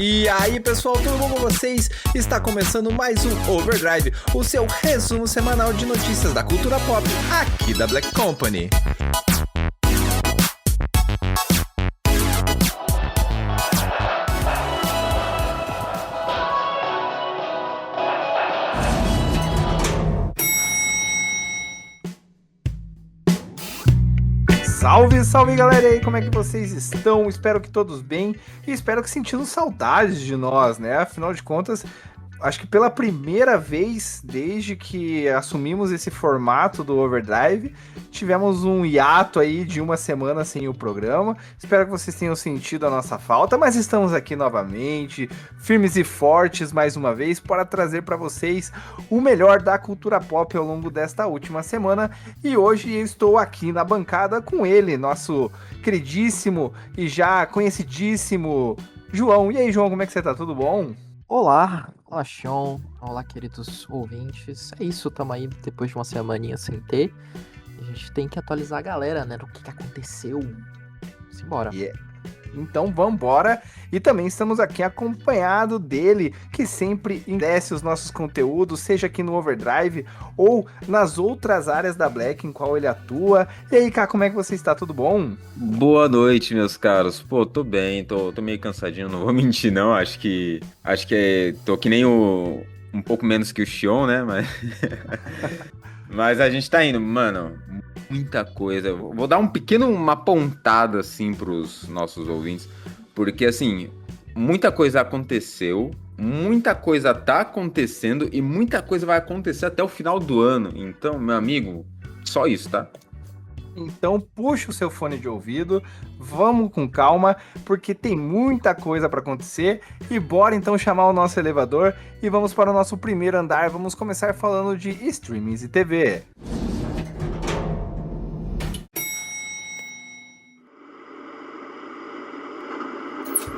E aí pessoal, tudo bom com vocês? Está começando mais um Overdrive, o seu resumo semanal de notícias da cultura pop aqui da Black Company. Salve, salve galera aí, como é que vocês estão? Espero que todos bem e espero que sentindo saudades de nós, né? Afinal de contas, acho que pela primeira vez desde que assumimos esse formato do Overdrive, tivemos um hiato aí de uma semana sem o programa. Espero que vocês tenham sentido a nossa falta, mas estamos aqui novamente, firmes e fortes mais uma vez, para trazer para vocês o melhor da cultura pop ao longo desta última semana. E hoje eu estou aqui na bancada com ele, nosso queridíssimo e já conhecidíssimo João. E aí, João, como é que você tá? Tudo bom? Olá, olá Sean, olá queridos ouvintes, é isso, tamo aí depois de uma semaninha sem ter, a gente tem que atualizar a galera, né, do que aconteceu, simbora. Então vambora, e também estamos aqui acompanhado dele, que sempre desce os nossos conteúdos, seja aqui no Overdrive ou nas outras áreas da Black em qual ele atua. E aí, cara, como é que você está? Tudo bom? Boa noite, meus caros. Pô, tô bem, tô meio cansadinho, não vou mentir não, tô que nem um pouco menos que o Xion, né, mas a gente tá indo, mano, muita coisa. Vou dar uma pontada, assim, pros nossos ouvintes, porque, assim, muita coisa aconteceu, muita coisa tá acontecendo e muita coisa vai acontecer até o final do ano. Então, meu amigo, só isso, tá? Então puxa o seu fone de ouvido, vamos com calma, porque tem muita coisa para acontecer. E bora então chamar o nosso elevador e vamos para o nosso primeiro andar. Vamos começar falando de streamings e TV.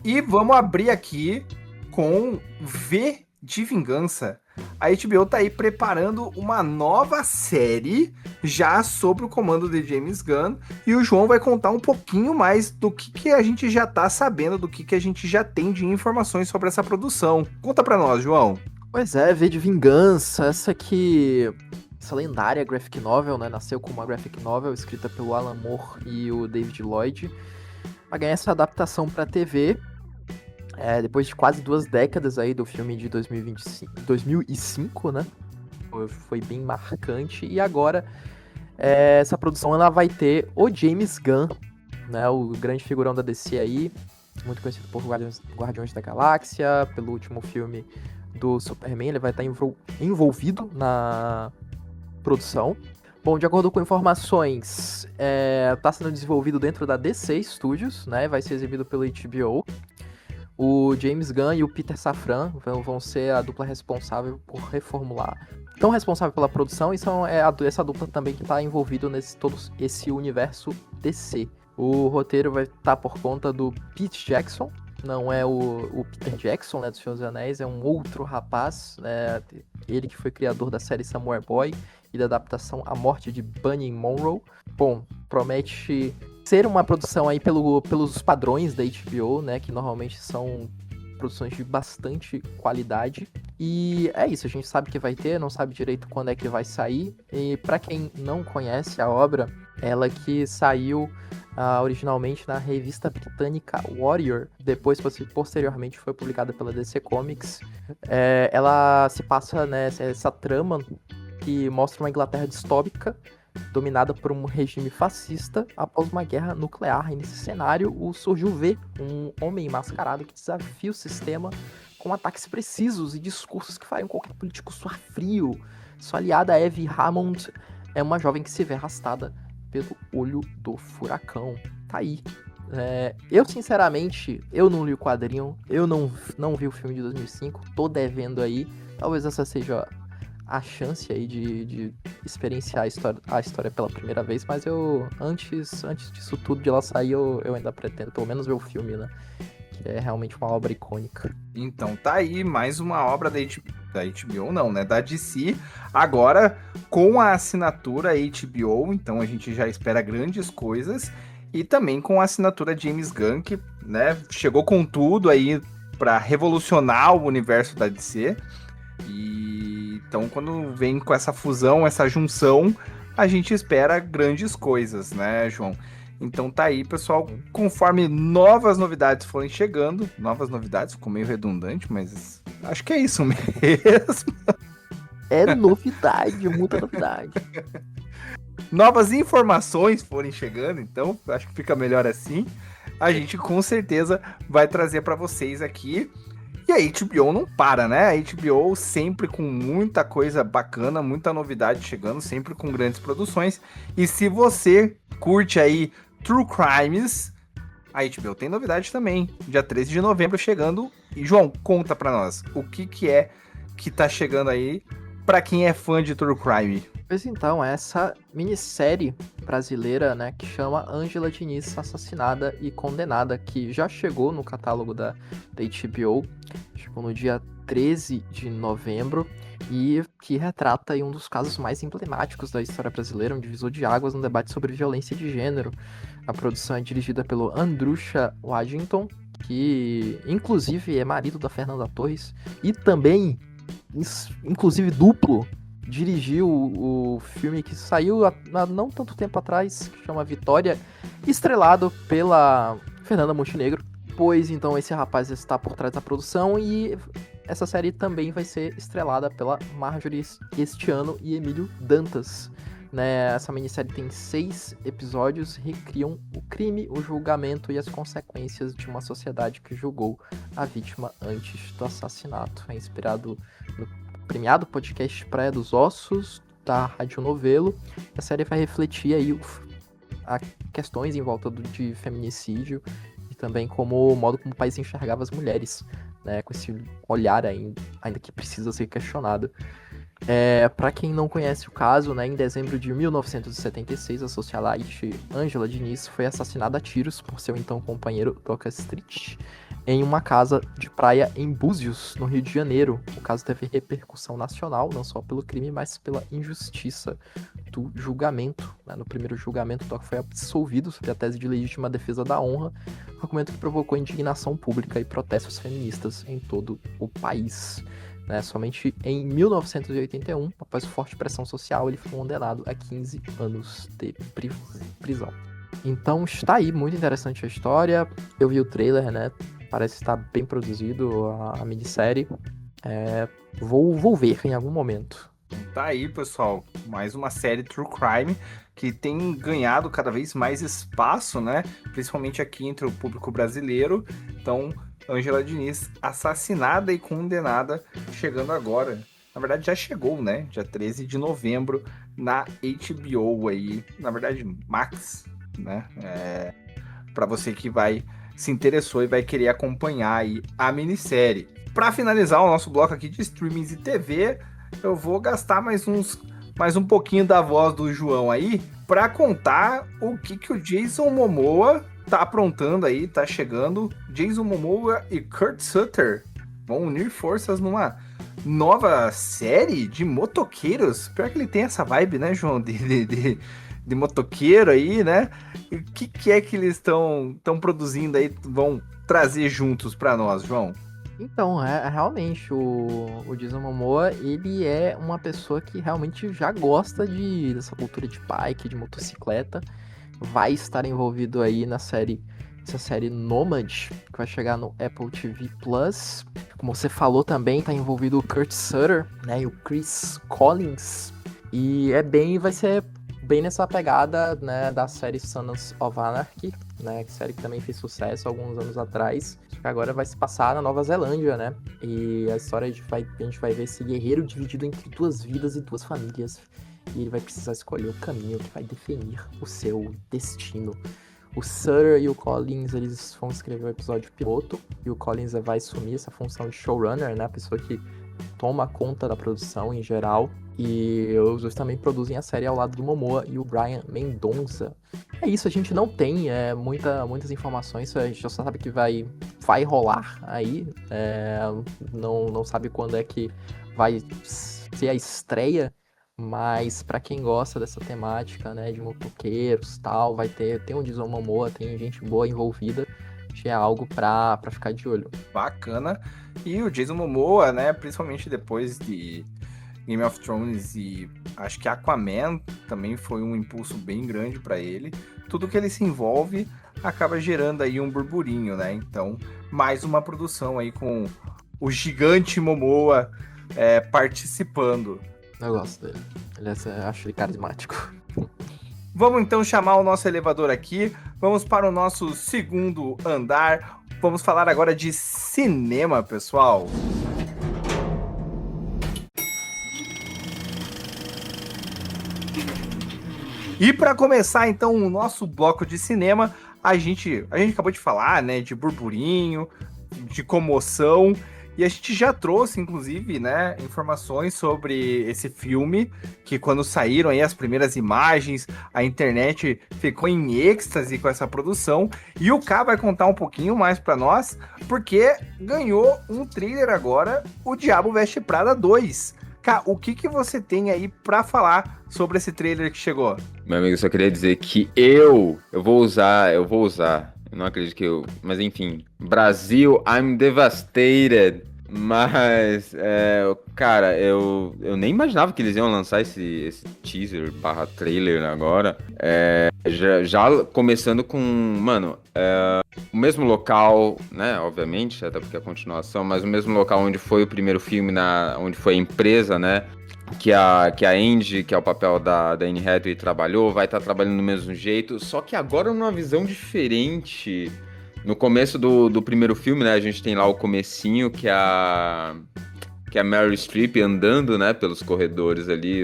E vamos abrir aqui com V de Vingança. A HBO tá aí preparando uma nova série já sob o comando de James Gunn, e o João vai contar um pouquinho mais do que a gente já tá sabendo, do que a gente já tem de informações sobre essa produção. Conta pra nós, João. Pois é, V de Vingança, essa lendária graphic novel, né, nasceu como uma graphic novel escrita pelo Alan Moore e o David Lloyd, vai ganhar essa adaptação pra TV. Depois de quase 2 décadas aí do filme de 2005, né? Foi bem marcante. E agora, essa produção ela vai ter o James Gunn, né? O grande figurão da DC aí, muito conhecido por Guardiões da Galáxia, pelo último filme do Superman. Ele vai estar envolvido na produção. Bom, de acordo com informações, está sendo desenvolvido dentro da DC Studios, né? Vai ser exibido pelo HBO. O James Gunn e o Peter Safran vão ser a dupla responsável por reformular. Tão responsável pela produção e essa dupla também que está envolvida todo esse universo DC. O roteiro vai estar por conta do Pete Jackson, não é o Peter Jackson, né, dos Senhor dos Anéis, é um outro rapaz, ele que foi criador da série Samurai Boy e da adaptação A Morte de Bunny Monroe. Bom, promete ser uma produção aí pelos padrões da HBO, né, que normalmente são produções de bastante qualidade. E é isso, a gente sabe que vai ter, não sabe direito quando é que vai sair. E pra quem não conhece a obra, ela que saiu originalmente na revista britânica Warrior, depois posteriormente foi publicada pela DC Comics. Ela se passa nessa trama que mostra uma Inglaterra distópica dominada por um regime fascista após uma guerra nuclear. E nesse cenário surge o V, um homem mascarado que desafia o sistema com ataques precisos e discursos que fariam qualquer político suar frio. Sua aliada Evie Hammond é uma jovem que se vê arrastada pelo olho do furacão. Tá aí. Eu, sinceramente, eu não li o quadrinho, eu não vi o filme de 2005, tô devendo aí. Talvez essa seja a chance aí de experienciar a história pela primeira vez, mas eu, antes disso tudo, de ela sair, eu ainda pretendo pelo menos ver o filme, né? Que é realmente uma obra icônica. Então tá aí mais uma obra da HBO não, né? Da DC, agora com a assinatura HBO, então a gente já espera grandes coisas, e também com a assinatura James Gunn, que, né, chegou com tudo aí para revolucionar o universo da DC. E então, quando vem com essa fusão, essa junção, a gente espera grandes coisas, né, João? Então tá aí, pessoal, conforme novas novidades forem chegando, novas novidades, ficou meio redundante, mas acho que é isso mesmo. É novidade, muita novidade. Novas informações forem chegando, então acho que fica melhor assim. A gente com certeza vai trazer para vocês aqui. E a HBO não para, né? A HBO sempre com muita coisa bacana, muita novidade chegando, sempre com grandes produções. E se você curte aí True Crimes, a HBO tem novidade também. Dia 13 de novembro chegando. E João, conta pra nós, o que é que tá chegando aí pra quem é fã de True Crime? Pois então, essa minissérie brasileira, né, que chama Ângela Diniz Assassinada e Condenada, que já chegou no catálogo da HBO, chegou no dia 13 de novembro, e que retrata aí um dos casos mais emblemáticos da história brasileira, um divisor de águas no debate sobre violência de gênero. A produção é dirigida pelo Andrusha Waddington, que inclusive é marido da Fernanda Torres, e também, inclusive duplo, dirigiu o filme que saiu há não tanto tempo atrás, que chama Vitória, estrelado pela Fernanda Montenegro. Pois então esse rapaz está por trás da produção e essa série também vai ser estrelada pela Marjorie este ano e Emílio Dantas. Né? Essa minissérie tem 6 episódios, recriam o crime, o julgamento e as consequências de uma sociedade que julgou a vítima antes do assassinato. É inspirado no premiado podcast Praia dos Ossos, da Rádio Novelo. A série vai refletir aí questões em volta de feminicídio e também como o modo como o país enxergava as mulheres, né, com esse olhar ainda que precisa ser questionado. Para quem não conhece o caso, né, em dezembro de 1976, a socialite Ângela Diniz foi assassinada a tiros por seu então companheiro Doca Street em uma casa de praia em Búzios, no Rio de Janeiro. O caso teve repercussão nacional, não só pelo crime, mas pela injustiça do julgamento. Né? No primeiro julgamento, o Doca foi absolvido sob a tese de legítima defesa da honra, argumento que provocou indignação pública e protestos feministas em todo o país. Né? Somente em 1981, após forte pressão social, ele foi condenado a 15 anos de prisão. Então está aí, muito interessante a história. Eu vi o trailer, né? Parece estar bem produzido a minissérie. Vou ver em algum momento. Tá aí, pessoal, mais uma série True Crime que tem ganhado cada vez mais espaço, né? Principalmente aqui entre o público brasileiro. Então, Ângela Diniz, assassinada e condenada, chegando agora. Na verdade, já chegou, né? Dia 13 de novembro na HBO aí. Na verdade, Max, né? Para você que se interessou e vai querer acompanhar aí a minissérie. Para finalizar o nosso bloco aqui de streamings e TV, eu vou gastar mais um pouquinho da voz do João aí para contar o que o Jason Momoa tá aprontando aí, tá chegando. Jason Momoa e Kurt Sutter vão unir forças numa nova série de motoqueiros. Pior que ele tem essa vibe, né, João? De motoqueiro aí, né? E o que é que eles estão produzindo aí, vão trazer juntos para nós, João? Então, realmente, o Jason Momoa, ele é uma pessoa que realmente já gosta dessa cultura de bike, de motocicleta. Vai estar envolvido aí essa série Nomad, que vai chegar no Apple TV Plus. Como você falou também, tá envolvido o Kurt Sutter, né, e o Chris Collins. E vai ser bem nessa pegada, né, da série Sons of Anarchy, né, série que também fez sucesso alguns anos atrás, só que agora vai se passar na Nova Zelândia, né, e a história a gente vai ver esse guerreiro dividido entre 2 vidas e 2 famílias, e ele vai precisar escolher o caminho que vai definir o seu destino. O Sutter e o Collins, eles vão escrever o episódio piloto, e o Collins vai assumir essa função de showrunner, né, a pessoa que toma conta da produção em geral, e os dois também produzem a série ao lado do Momoa e o Brian Mendonça. É isso, a gente não tem muitas informações, a gente só sabe que vai rolar aí, não sabe quando é que vai ser a estreia, mas pra quem gosta dessa temática, né, de motoqueiros e tal, tem o Jason Momoa, tem gente boa envolvida, Achei algo pra ficar de olho. Bacana. E o Jason Momoa, né, principalmente depois de Game of Thrones e acho que Aquaman também foi um impulso bem grande para ele. Tudo que ele se envolve acaba gerando aí um burburinho, né? Então, mais uma produção aí com o gigante Momoa participando. Eu gosto dele. Eu acho ele carismático. Vamos então chamar o nosso elevador aqui. Vamos para o nosso segundo andar. Vamos falar agora de cinema, pessoal. E para começar então o nosso bloco de cinema, a gente acabou de falar, né, de burburinho, de comoção, e a gente já trouxe, inclusive, né, informações sobre esse filme, que quando saíram aí as primeiras imagens, a internet ficou em êxtase com essa produção, e o K vai contar um pouquinho mais para nós, porque ganhou um trailer agora, O Diabo Veste Prada 2. Cá, o que você tem aí pra falar sobre esse trailer que chegou? Meu amigo, eu só queria dizer que eu vou usar, eu não acredito que mas enfim, Brasil, I'm devastated, mas, cara, eu nem imaginava que eles iam lançar esse teaser barra trailer agora, já começando com, mano, o mesmo local, né, obviamente, até porque é a continuação, mas o mesmo local onde foi o primeiro filme, onde foi a empresa, né, que a Andy, que é o papel da Anne Hathaway, trabalhou, vai estar trabalhando do mesmo jeito, só que agora numa visão diferente. No começo do primeiro filme, né, a gente tem lá o comecinho, que é a Meryl Streep andando, né, pelos corredores ali,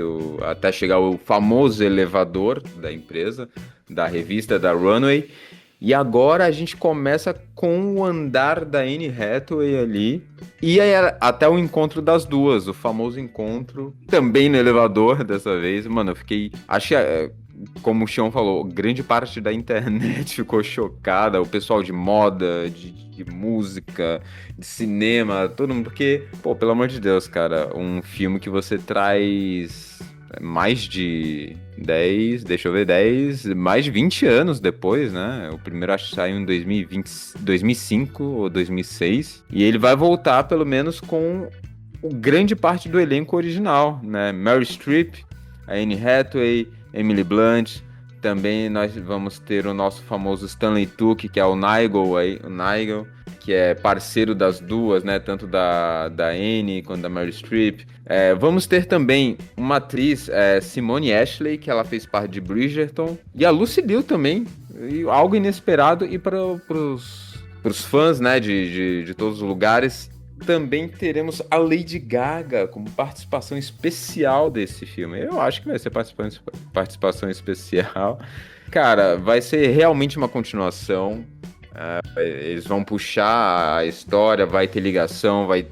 até chegar ao famoso elevador da empresa, da revista, da Runway. E agora a gente começa com o andar da Anne Hathaway ali, e aí até o encontro das duas, o famoso encontro, também no elevador dessa vez. Mano, eu fiquei... como o Xion falou, grande parte da internet ficou chocada, o pessoal de moda, de música, de cinema, todo mundo, porque, pô, pelo amor de Deus, cara, um filme que você traz mais de 20 anos depois, né? O primeiro acho que saiu em 2005 ou 2006, e ele vai voltar pelo menos com grande parte do elenco original, né? Meryl Streep, a Anne Hathaway, Emily Blunt, também nós vamos ter o nosso famoso Stanley Tucci, que é o Nigel, que é parceiro das duas, né, tanto da Anne quanto da Meryl Streep. Vamos ter também uma atriz, Simone Ashley, que ela fez parte de Bridgerton, e a Lucy Liu também, algo inesperado, e para os fãs, né, de todos os lugares. Também teremos a Lady Gaga como participação especial desse filme. Eu acho que vai ser participação especial. Cara, vai ser realmente uma continuação. Eles vão puxar a história, vai ter ligação, vai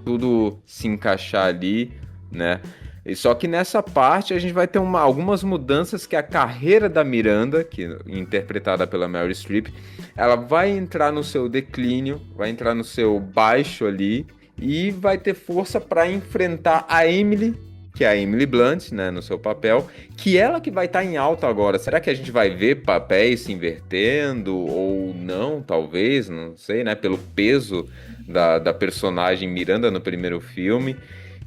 tudo se encaixar ali, né? E só que nessa parte a gente vai ter algumas mudanças, que a carreira da Miranda, que interpretada pela Meryl Streep, ela vai entrar no seu declínio, vai entrar no seu baixo ali, e vai ter força para enfrentar a Emily, que é a Emily Blunt, né, no seu papel, que ela que vai estar em alta agora. Será que a gente vai ver papéis se invertendo ou não, talvez, não sei, né, pelo peso da personagem Miranda no primeiro filme.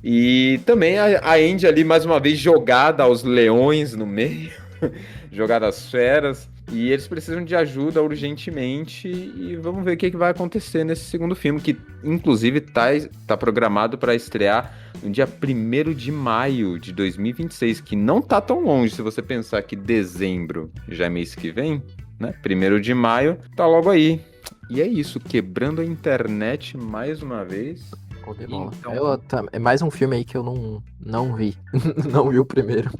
E também a Andy ali, mais uma vez, jogada aos leões no meio, jogada às feras, e eles precisam de ajuda urgentemente, e vamos ver o que vai acontecer nesse segundo filme, que inclusive tá programado para estrear no dia 1º de maio de 2026, que não tá tão longe se você pensar que dezembro já é mês que vem, né? 1º de maio tá logo aí. E é isso, quebrando a internet mais uma vez. Então... É mais um filme aí que eu não vi. Não vi o primeiro.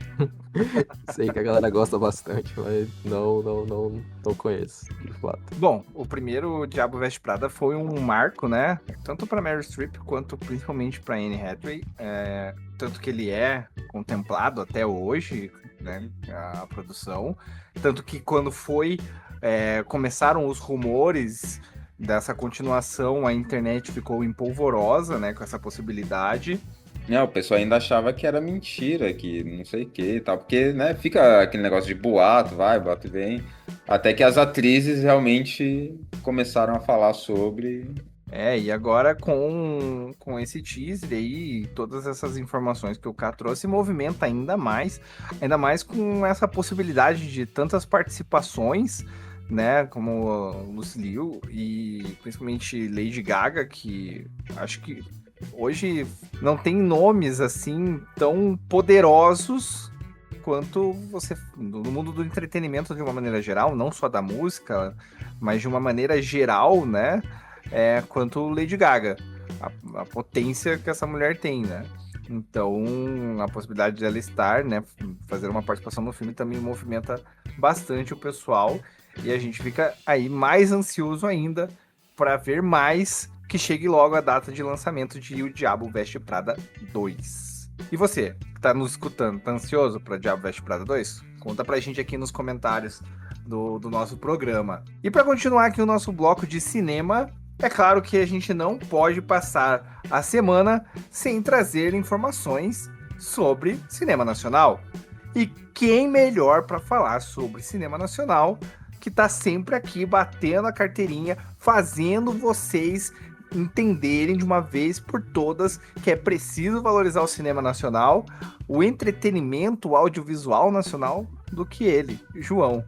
Sei que a galera gosta bastante, mas não conheço, de fato. Bom, o primeiro Diabo Veste Prada foi um marco, né? Tanto para Meryl Streep quanto principalmente para Anne Hathaway. Tanto que ele é contemplado até hoje, né? A produção. Tanto que quando começaram os rumores dessa continuação, a internet ficou empolvorosa, né, com essa possibilidade. O pessoal ainda achava que era mentira, que não sei o que e tal, porque, né, fica aquele negócio de boato, boato vem, Até que as atrizes realmente começaram a falar sobre. E agora com esse teaser aí, todas essas informações que o K trouxe, movimenta ainda mais com essa possibilidade de tantas participações, né, como Lucy Liu e principalmente Lady Gaga, que acho que hoje não tem nomes assim tão poderosos quanto você no mundo do entretenimento de uma maneira geral, não só da música, mas de uma maneira geral, né? Quanto Lady Gaga, a potência que essa mulher tem, né? Então, a possibilidade dela estar, né, fazer uma participação no filme também movimenta bastante o pessoal e a gente fica aí mais ansioso ainda para ver mais que chegue logo a data de lançamento de O Diabo Veste Prada 2. E você, que tá nos escutando, tá ansioso para Diabo Veste Prada 2? Conta pra gente aqui nos comentários do nosso programa. E para continuar aqui o nosso bloco de cinema, é claro que a gente não pode passar a semana sem trazer informações sobre cinema nacional. E quem melhor para falar sobre cinema nacional que tá sempre aqui batendo a carteirinha, fazendo vocês entenderem de uma vez por todas que é preciso valorizar o cinema nacional, o entretenimento o audiovisual nacional, do que ele, João.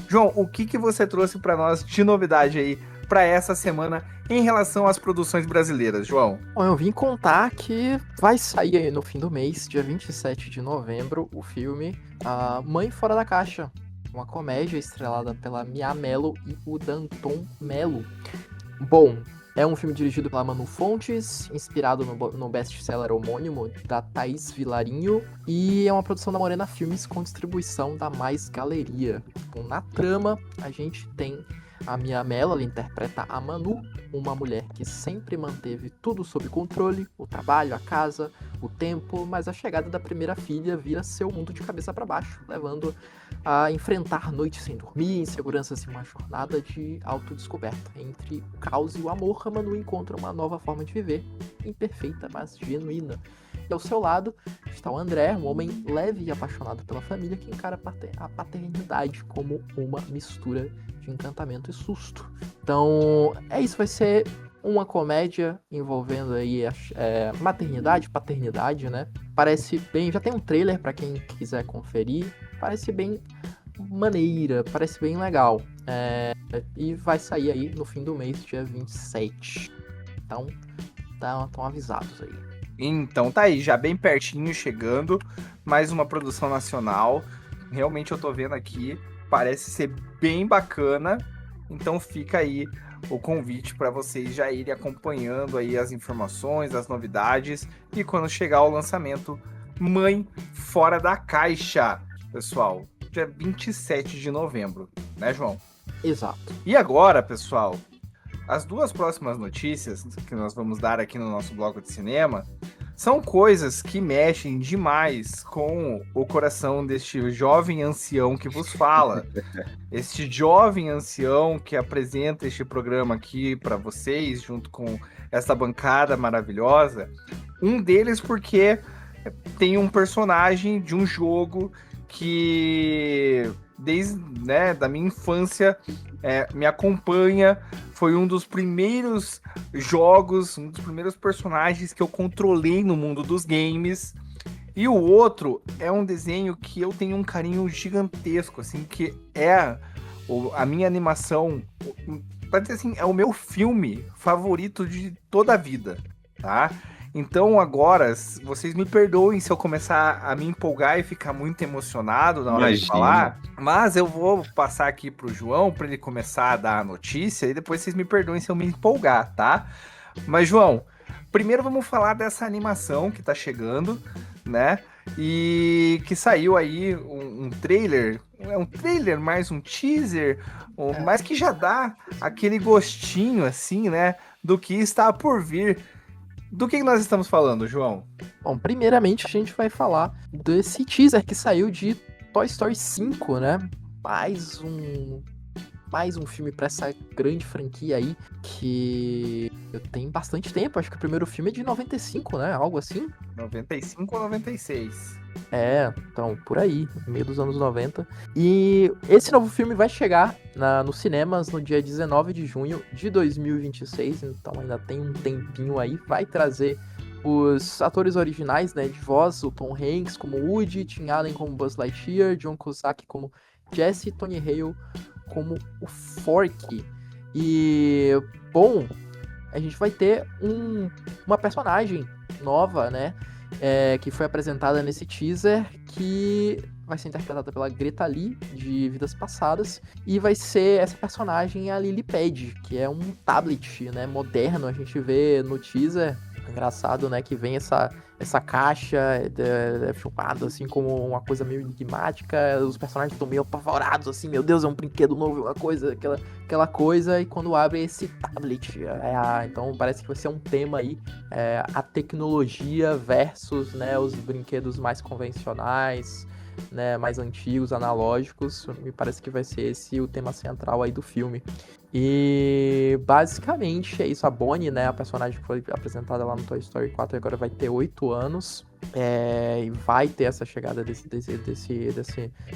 João, o que você trouxe para nós de novidade aí para essa semana em relação às produções brasileiras, João? Bom, eu vim contar que vai sair aí no fim do mês, dia 27 de novembro, o filme A Mãe Fora da Caixa, uma comédia estrelada pela Mia Mello e o Danton Mello. Bom, é um filme dirigido pela Manu Fontes, inspirado no best-seller homônimo da Thaís Vilarinho, e é uma produção da Morena Filmes com distribuição da Mais Galeria. Bom, na trama, a gente tem a Mia Mello, ela interpreta a Manu, uma mulher que sempre manteve tudo sob controle, o trabalho, a casa, o tempo, mas a chegada da primeira filha vira seu mundo de cabeça para baixo, levando a enfrentar noites sem dormir, inseguranças e uma jornada de autodescoberta. Entre o caos e o amor, a Manu encontra uma nova forma de viver, imperfeita, mas genuína. E ao seu lado está o André, um homem leve e apaixonado pela família que encara a paternidade como uma mistura de encantamento e susto. Então, é isso, vai ser uma comédia envolvendo aí maternidade, paternidade, né? Parece bem, já tem um trailer para quem quiser conferir, parece bem maneira, parece bem legal. E vai sair aí no fim do mês, dia 27. Então, estão avisados aí. Então tá aí, já bem pertinho, chegando, mais uma produção nacional. Realmente eu tô vendo aqui, parece ser bem bacana. Então fica aí o convite para vocês já irem acompanhando aí as informações, as novidades. E quando chegar o lançamento, Mãe Fora da Caixa, pessoal, dia 27 de novembro, né, João? Exato. E agora, pessoal, as duas próximas notícias que nós vamos dar aqui no nosso bloco de cinema são coisas que mexem demais com o coração deste jovem ancião que vos fala. Este jovem ancião que apresenta este programa aqui para vocês, junto com essa bancada maravilhosa. Um deles porque tem um personagem de um jogo que, desde da minha infância, me acompanha. Foi um dos primeiros jogos, um dos primeiros personagens que eu controlei no mundo dos games. E o outro é um desenho que eu tenho um carinho gigantesco, assim, que é a minha animação, pra dizer assim, é o meu filme favorito de toda a vida, tá? Então agora, vocês me perdoem se eu começar a me empolgar e ficar muito emocionado na hora de falar, mas eu vou passar aqui pro João para ele começar a dar a notícia e depois vocês me perdoem se eu me empolgar, tá? Mas João, primeiro vamos falar dessa animação que tá chegando, né? E que saiu aí um trailer, mais um teaser, mas que já dá aquele gostinho assim, né? Do que está por vir. Do que nós estamos falando, João? Bom, primeiramente a gente vai falar desse teaser que saiu de Toy Story 5, né? Mais um filme para essa grande franquia aí que Tem bastante tempo, acho que o primeiro filme é de 95, né? Algo assim. 95 ou 96? Então, por aí, meio dos anos 90. E esse novo filme vai chegar nos cinemas no dia 19 de junho de 2026, então ainda tem um tempinho aí. Vai trazer os atores originais, né, de voz, o Tom Hanks como Woody, Tim Allen como Buzz Lightyear, John Cusack como Jesse, Tony Hale como o Forky. E, bom, a gente vai ter uma personagem nova, né? Que foi apresentada nesse teaser, que vai ser interpretada pela Greta Lee, de Vidas Passadas, e vai ser essa personagem a Lily Pad, que é um tablet, né, moderno. A gente vê no teaser, engraçado, né, que vem essa caixa filmada assim como uma coisa meio enigmática, os personagens estão meio apavorados, assim, meu Deus, é um brinquedo novo, uma coisa, aquela coisa, e quando abre esse tablet, então parece que vai ser um tema aí, a tecnologia versus, né, os brinquedos mais convencionais, né, mais antigos, analógicos. Me parece que vai ser esse o tema central aí do filme. E basicamente é isso. A Bonnie, né, a personagem que foi apresentada lá no Toy Story 4, agora vai ter 8 anos. E vai ter essa chegada desse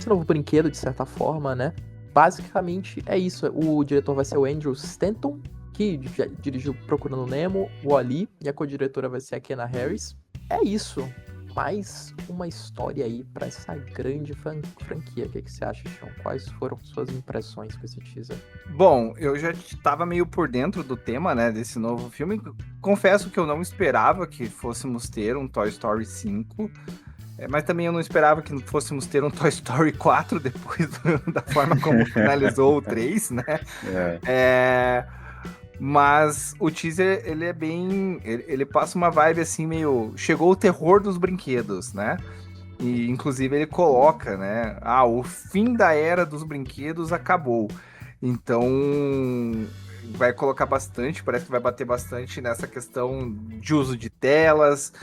novo brinquedo, de certa forma, né? Basicamente é isso. O diretor vai ser o Andrew Stanton, que já dirigiu Procurando Nemo, o Wall-E, e a co-diretora vai ser a Kenna Harris. É isso. Mais uma história aí pra essa grande franquia. O que você acha, Chão? Quais foram suas impressões com esse teaser? Bom, eu já estava meio por dentro do tema, né, desse novo filme. Confesso que eu não esperava que fôssemos ter um Toy Story 5, mas também eu não esperava que fôssemos ter um Toy Story 4 depois da forma como finalizou o 3, né? Mas o teaser, ele é bem... Ele passa uma vibe assim meio... Chegou o terror dos brinquedos, né? E inclusive ele coloca, né? O fim da era dos brinquedos acabou. Então vai colocar bastante, parece que vai bater bastante nessa questão de uso de telas,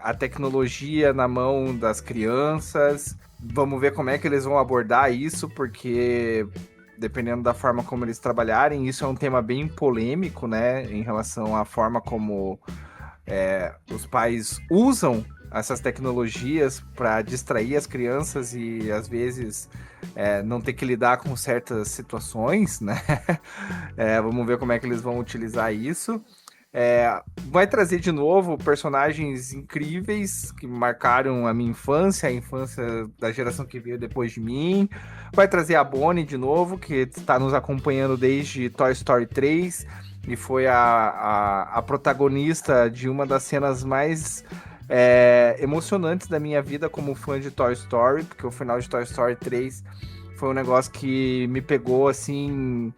a tecnologia na mão das crianças. Vamos ver como é que eles vão abordar isso, porque... dependendo da forma como eles trabalharem, isso é um tema bem polêmico, né, em relação à forma como os pais usam essas tecnologias para distrair as crianças e, às vezes, não ter que lidar com certas situações, né? Vamos ver como é que eles vão utilizar isso. Vai trazer de novo personagens incríveis que marcaram a minha infância, a infância da geração que veio depois de mim. Vai trazer a Bonnie de novo, que está nos acompanhando desde Toy Story 3 e foi a protagonista de uma das cenas mais emocionantes da minha vida como fã de Toy Story, porque o final de Toy Story 3 foi um negócio que me pegou assim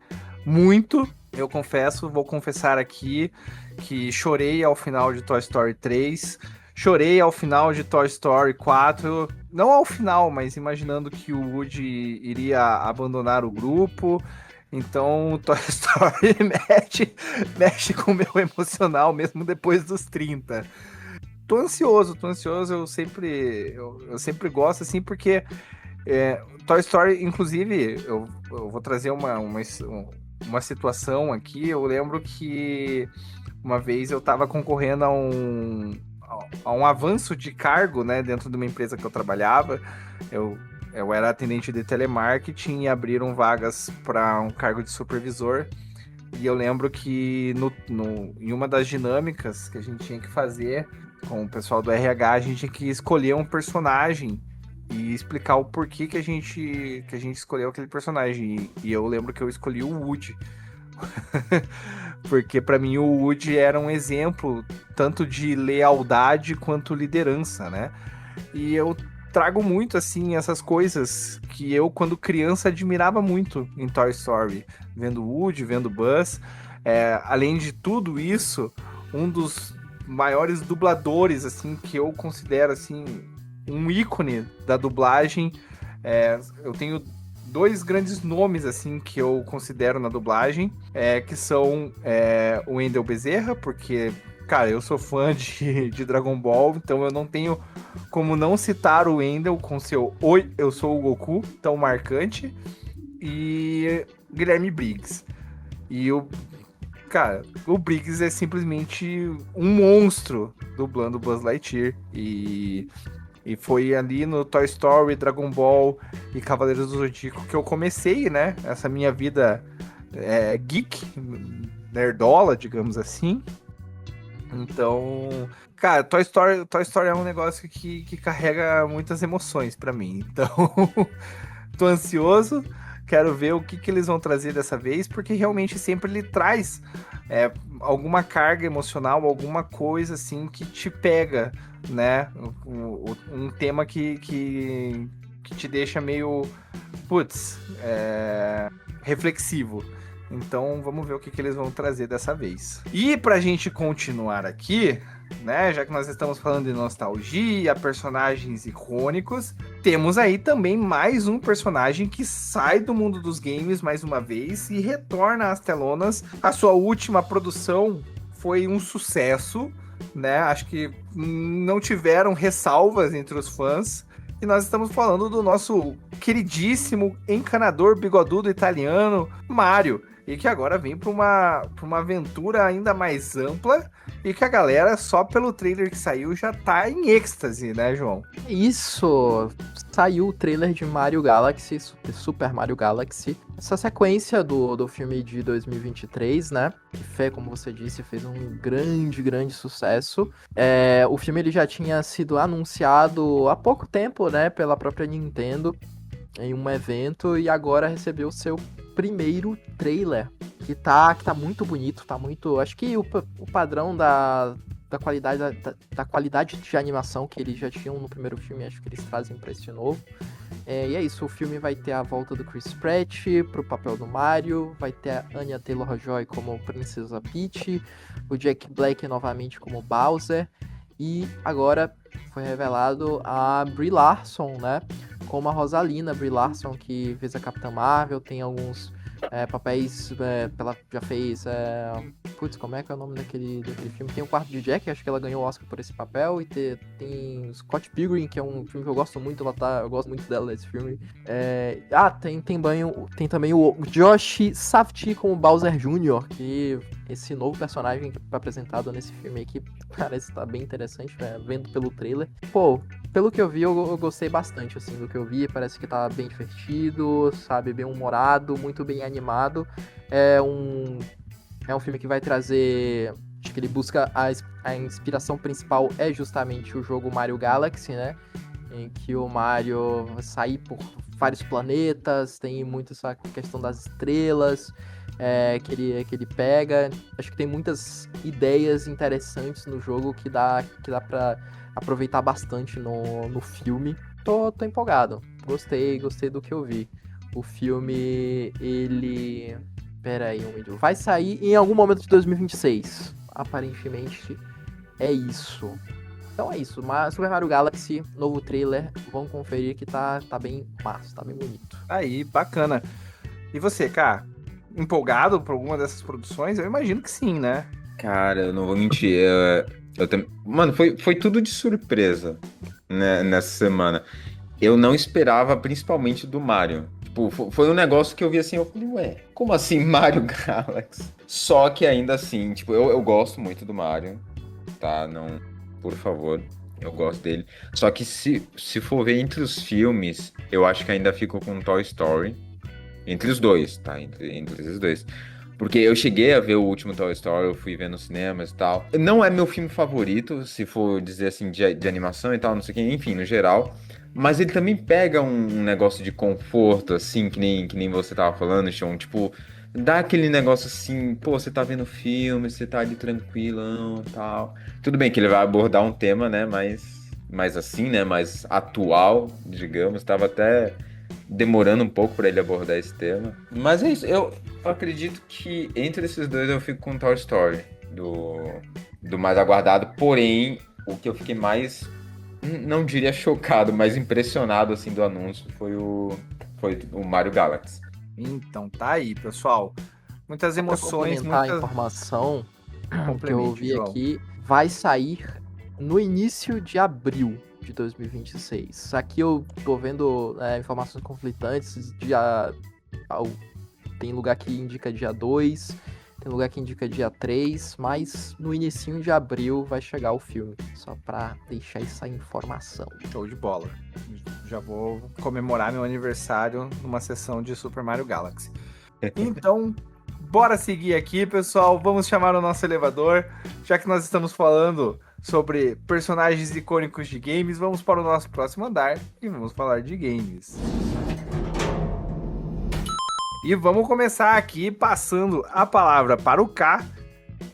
muito. Eu confesso, vou confessar aqui que chorei ao final de Toy Story 3, chorei ao final de Toy Story 4, não ao final, mas imaginando que o Woody iria abandonar o grupo. Então, Toy Story mexe com o meu emocional, mesmo depois dos 30. Tô ansioso, eu sempre gosto, assim, porque Toy Story, inclusive, eu vou trazer uma situação aqui. Eu lembro que uma vez eu estava concorrendo a um avanço de cargo, né, dentro de uma empresa que eu trabalhava. Eu era atendente de telemarketing e abriram vagas para um cargo de supervisor. E eu lembro que em uma das dinâmicas que a gente tinha que fazer com o pessoal do RH, a gente tinha que escolher um personagem e explicar o porquê que a gente escolheu aquele personagem. E eu lembro que eu escolhi o Woody. Porque para mim o Woody era um exemplo tanto de lealdade quanto liderança, né? E eu trago muito, assim, essas coisas que eu, quando criança, admirava muito em Toy Story. Vendo o Woody, vendo o Buzz. Além de tudo isso, um dos maiores dubladores, assim, que eu considero, assim, um ícone da dublagem. Eu tenho dois grandes nomes, assim, que eu considero na dublagem, que são o Wendell Bezerra, porque, cara, eu sou fã de Dragon Ball, então eu não tenho como não citar o Wendell com seu "Oi, eu sou o Goku", tão marcante, e Guilherme Briggs. E Cara, o Briggs é simplesmente um monstro dublando Buzz Lightyear. E foi ali no Toy Story, Dragon Ball e Cavaleiros do Zodíaco que eu comecei, né? Essa minha vida geek, nerdola, digamos assim. Então, cara, Toy Story é um negócio que carrega muitas emoções pra mim. Então, tô ansioso, quero ver o que eles vão trazer dessa vez, porque realmente sempre ele traz alguma carga emocional, alguma coisa assim que te pega, né? Um tema que te deixa meio, putz, reflexivo. Então vamos ver o que eles vão trazer dessa vez. E pra gente continuar aqui, né, já que nós estamos falando de nostalgia, personagens icônicos, temos aí também mais um personagem que sai do mundo dos games mais uma vez e retorna às telonas. A sua última produção foi um sucesso, né? Acho que não tiveram ressalvas entre os fãs. E nós estamos falando do nosso queridíssimo encanador bigodudo italiano, Mario. E que agora vem para uma aventura ainda mais ampla e que a galera, só pelo trailer que saiu, já tá em êxtase, né, João? Isso! Saiu o trailer de Mario Galaxy, Super Mario Galaxy. Essa sequência do filme de 2023, né? Que, como você disse, fez um grande sucesso. O filme ele já tinha sido anunciado há pouco tempo, né? Pela própria Nintendo, em um evento, e agora recebeu seu primeiro trailer, que tá muito bonito, tá muito... Acho que o padrão da qualidade de animação que eles já tinham no primeiro filme, acho que eles trazem pra esse novo. E é isso, o filme vai ter a volta do Chris Pratt pro papel do Mario, vai ter a Anya Taylor-Joy como Princesa Peach, o Jack Black novamente como Bowser, e agora foi revelado a Brie Larson, né, como a Rosalina. Brie Larson, que fez a Capitã Marvel, tem alguns papéis, ela já fez, como é que é o nome daquele filme? Tem o Quarto de Jack, acho que ela ganhou o Oscar por esse papel, e tem Scott Pilgrim, que é um filme que eu gosto muito, eu gosto muito dela nesse filme. Tem também o Josh Safdie como Bowser Jr., que esse novo personagem que foi apresentado nesse filme aqui parece estar bem interessante, né? Vendo pelo trailer. Pô, pelo que eu vi, eu gostei bastante, assim, do que eu vi. Parece que tá bem divertido, sabe? Bem humorado, muito bem animado. É um filme que vai trazer... Acho que ele busca... A inspiração principal é justamente o jogo Mario Galaxy, né? Em que o Mario vai sair por vários planetas, tem muito essa questão das estrelas... que ele pega. Acho que tem muitas ideias interessantes no jogo que dá pra aproveitar bastante no filme. Tô empolgado. Gostei do que eu vi. O filme, ele... Pera aí, vai sair em algum momento de 2026. Aparentemente é isso. Então é isso. Super Mario Galaxy, novo trailer. Vamos conferir que tá bem massa, tá bem bonito. Aí, bacana. E você, cara? Empolgado por alguma dessas produções? Eu imagino que sim, né? Cara, eu não vou mentir. Eu também... Mano, foi tudo de surpresa, né, nessa semana. Eu não esperava, principalmente do Mario. Tipo, foi um negócio que eu vi assim, eu falei, ué, como assim Mario Galaxy? Só que ainda assim, tipo, eu gosto muito do Mario, tá? Não, por favor, eu gosto dele. Só que se for ver entre os filmes, eu acho que ainda fico com Toy Story. Entre os dois, tá? Entre os dois. Porque eu cheguei a ver o último Toy Story, eu fui ver nos cinemas e tal. Não é meu filme favorito, se for dizer assim, de animação e tal, não sei o que, enfim, no geral. Mas ele também pega um negócio de conforto, assim, que nem você tava falando, Sean. Tipo, dá aquele negócio assim, pô, você tá vendo filme, você tá ali tranquilão e tal. Tudo bem que ele vai abordar um tema, né, mais assim, né, mais atual, digamos. Tava até... demorando um pouco pra ele abordar esse tema. Mas é isso, eu acredito que entre esses dois eu fico com Toy Story, do mais aguardado. Porém, o que eu fiquei mais, não diria chocado, mas impressionado assim do anúncio foi o Mario Galaxy. Então tá aí, pessoal. Muitas emoções, muita informação que eu vi aqui. Vai sair no início de abril de 2026. Aqui eu tô vendo informações conflitantes. Tem lugar que indica dia 2, Tem lugar que indica dia 3, mas no inicinho de abril vai chegar o filme. Só pra deixar essa informação. Show de bola. Já vou comemorar meu aniversário numa sessão de Super Mario Galaxy. Então, bora seguir aqui, pessoal. Vamos chamar o nosso elevador. Já que nós estamos falando sobre personagens icônicos de games, vamos para o nosso próximo andar e vamos falar de games. E vamos começar aqui passando a palavra para o K,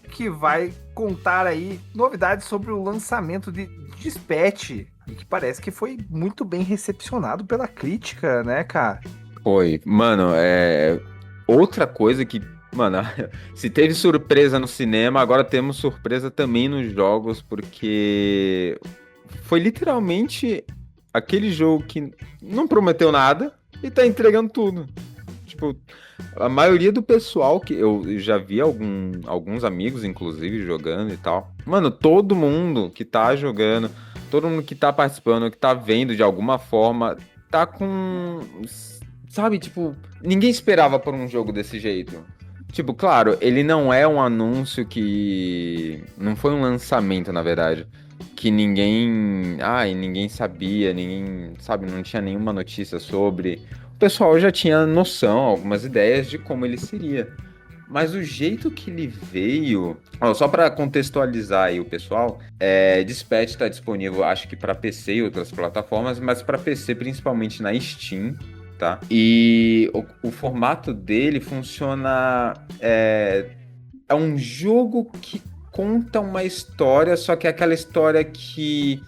que vai contar aí novidades sobre o lançamento de Dispatch, e que parece que foi muito bem recepcionado pela crítica, né, K? Foi. Mano, outra coisa que, mano, se teve surpresa no cinema, agora temos surpresa também nos jogos, porque foi literalmente aquele jogo que não prometeu nada e tá entregando tudo. Tipo, a maioria do pessoal que eu já vi alguns amigos, inclusive, jogando e tal. Mano, todo mundo que tá jogando, todo mundo que tá participando, que tá vendo de alguma forma, tá com... Sabe, tipo, ninguém esperava por um jogo desse jeito. Tipo, claro, ele não é um anúncio que... Não foi um lançamento, na verdade. Que ninguém... ninguém sabia, ninguém... Sabe, não tinha nenhuma notícia sobre... O pessoal já tinha noção, algumas ideias de como ele seria. Mas o jeito que ele veio... só para contextualizar aí o pessoal, Dispatch tá disponível, acho que para PC e outras plataformas, mas para PC principalmente na Steam, tá? E o formato dele funciona... É um jogo que conta uma história, só que é aquela história que...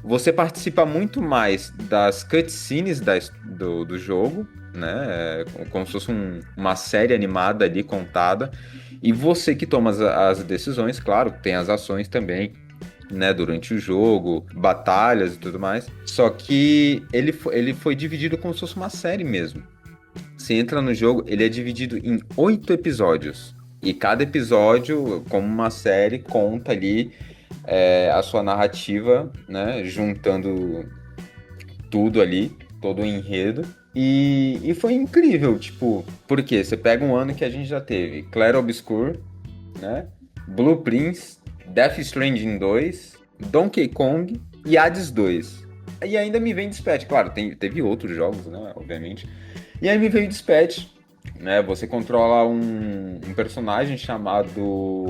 Você participa muito mais das cutscenes do jogo, né? Como se fosse uma série animada ali contada. E você que toma as decisões, claro, tem as ações também, né? Durante o jogo, batalhas e tudo mais. Só que ele foi dividido como se fosse uma série mesmo. Você entra no jogo, ele é dividido em 8 episódios. E cada episódio, como uma série, conta ali... a sua narrativa, né, juntando tudo ali, todo o enredo, e foi incrível, tipo, porque você pega um ano que a gente já teve Clair Obscur, né, Blue Prince, Death Stranding 2, Donkey Kong e Hades 2, e ainda me vem Dispatch, claro, teve outros jogos, né, obviamente, e aí me veio Dispatch, né, você controla um personagem chamado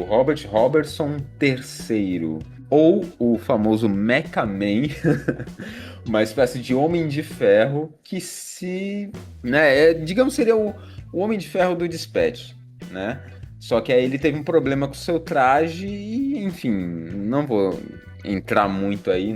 Robert Robertson III, ou o famoso Mecha Man, uma espécie de Homem de Ferro que digamos, seria o Homem de Ferro do Dispatch, né? Só que aí ele teve um problema com o seu traje e, enfim, não vou entrar muito aí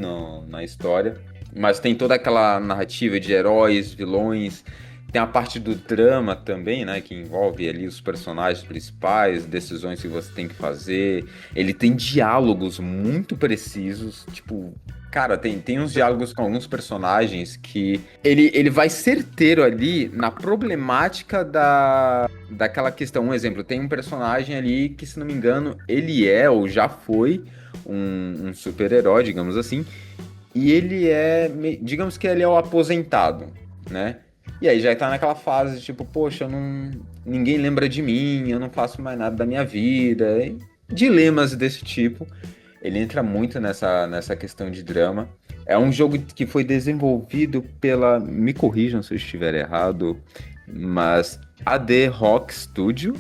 na história, mas tem toda aquela narrativa de heróis, vilões. Tem a parte do drama também, né? Que envolve ali os personagens principais, decisões que você tem que fazer. Ele tem diálogos muito precisos. Tipo, cara, tem uns diálogos com alguns personagens que ele vai certeiro ali na problemática daquela questão. Um exemplo, tem um personagem ali que, se não me engano, ele ou já foi um super-herói, digamos assim. E ele digamos que ele é o aposentado, né? E aí já tá naquela fase, tipo, poxa, ninguém lembra de mim, eu não faço mais nada da minha vida. E dilemas desse tipo. Ele entra muito nessa questão de drama. É um jogo que foi desenvolvido pela... Me corrijam se eu estiver errado, mas AD Rock Studio,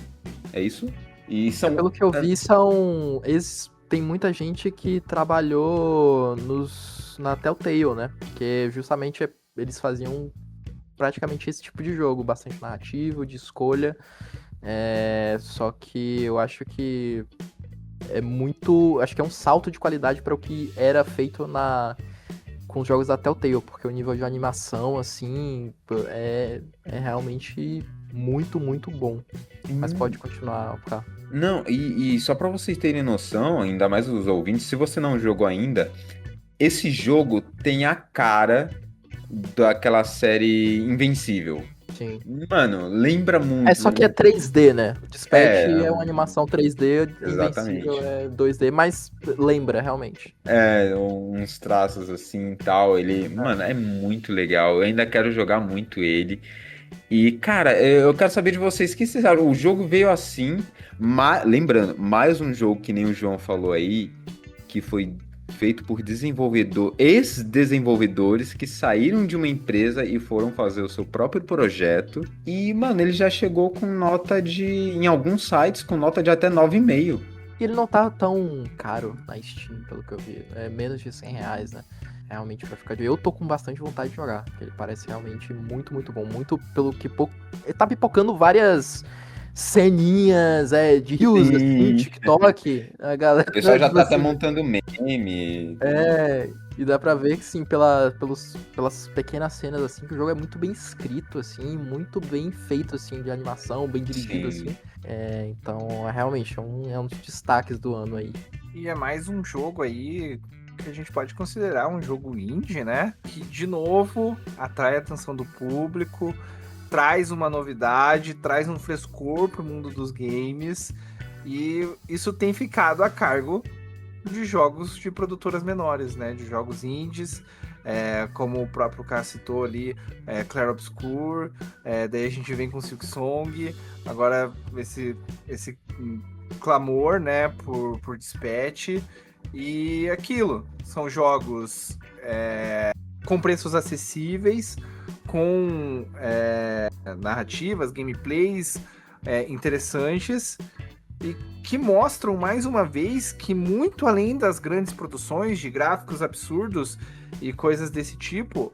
é isso? E pelo que eu vi, tem muita gente que trabalhou na Telltale, né? Porque justamente eles faziam praticamente esse tipo de jogo, bastante narrativo, de escolha, só que eu acho que acho que é um salto de qualidade para o que era feito com os jogos da Telltale, porque o nível de animação, assim, é realmente muito, muito bom. Mas pode continuar, K. Não, e só para vocês terem noção, ainda mais os ouvintes, se você não jogou ainda, esse jogo tem a cara daquela série Invencível. Sim. Mano, lembra muito. Só que é 3D, né? Dispatch é uma animação 3D, exatamente. Invencível é 2D, mas lembra, realmente. Uns traços assim e tal. Mano, é muito legal. Eu ainda quero jogar muito ele. E, cara, eu quero saber de vocês, o que vocês acham? O jogo veio assim, lembrando, mais um jogo que nem o João falou aí, que foi feito por ex-desenvolvedores que saíram de uma empresa e foram fazer o seu próprio projeto. E, mano, ele já chegou com nota em alguns sites, com nota de até 9,5. E ele não tá tão caro na Steam, pelo que eu vi. É menos de R$ 100, né? Realmente pra ficar de... Eu tô com bastante vontade de jogar. Ele parece realmente muito, muito bom. Muito pelo que... Ele tá pipocando várias ceninhas de rios, assim, TikTok. A galera... O pessoal já tá até montando meme. E dá pra ver que, sim, pelas pequenas cenas, assim, que o jogo é muito bem escrito, assim, muito bem feito, assim, de animação, bem dirigido, Sim. assim. Então, realmente, é um dos destaques do ano aí. E é mais um jogo aí que a gente pode considerar um jogo indie, né? Que, de novo, atrai a atenção do público, traz uma novidade, traz um frescor pro mundo dos games, e isso tem ficado a cargo de jogos de produtoras menores, né? De jogos indies, como o próprio K citou ali, Clair Obscur, daí a gente vem com Silksong, agora esse clamor, né, por Dispatch, e aquilo, são jogos com preços acessíveis, com narrativas, gameplays interessantes, e que mostram mais uma vez que, muito além das grandes produções de gráficos absurdos e coisas desse tipo,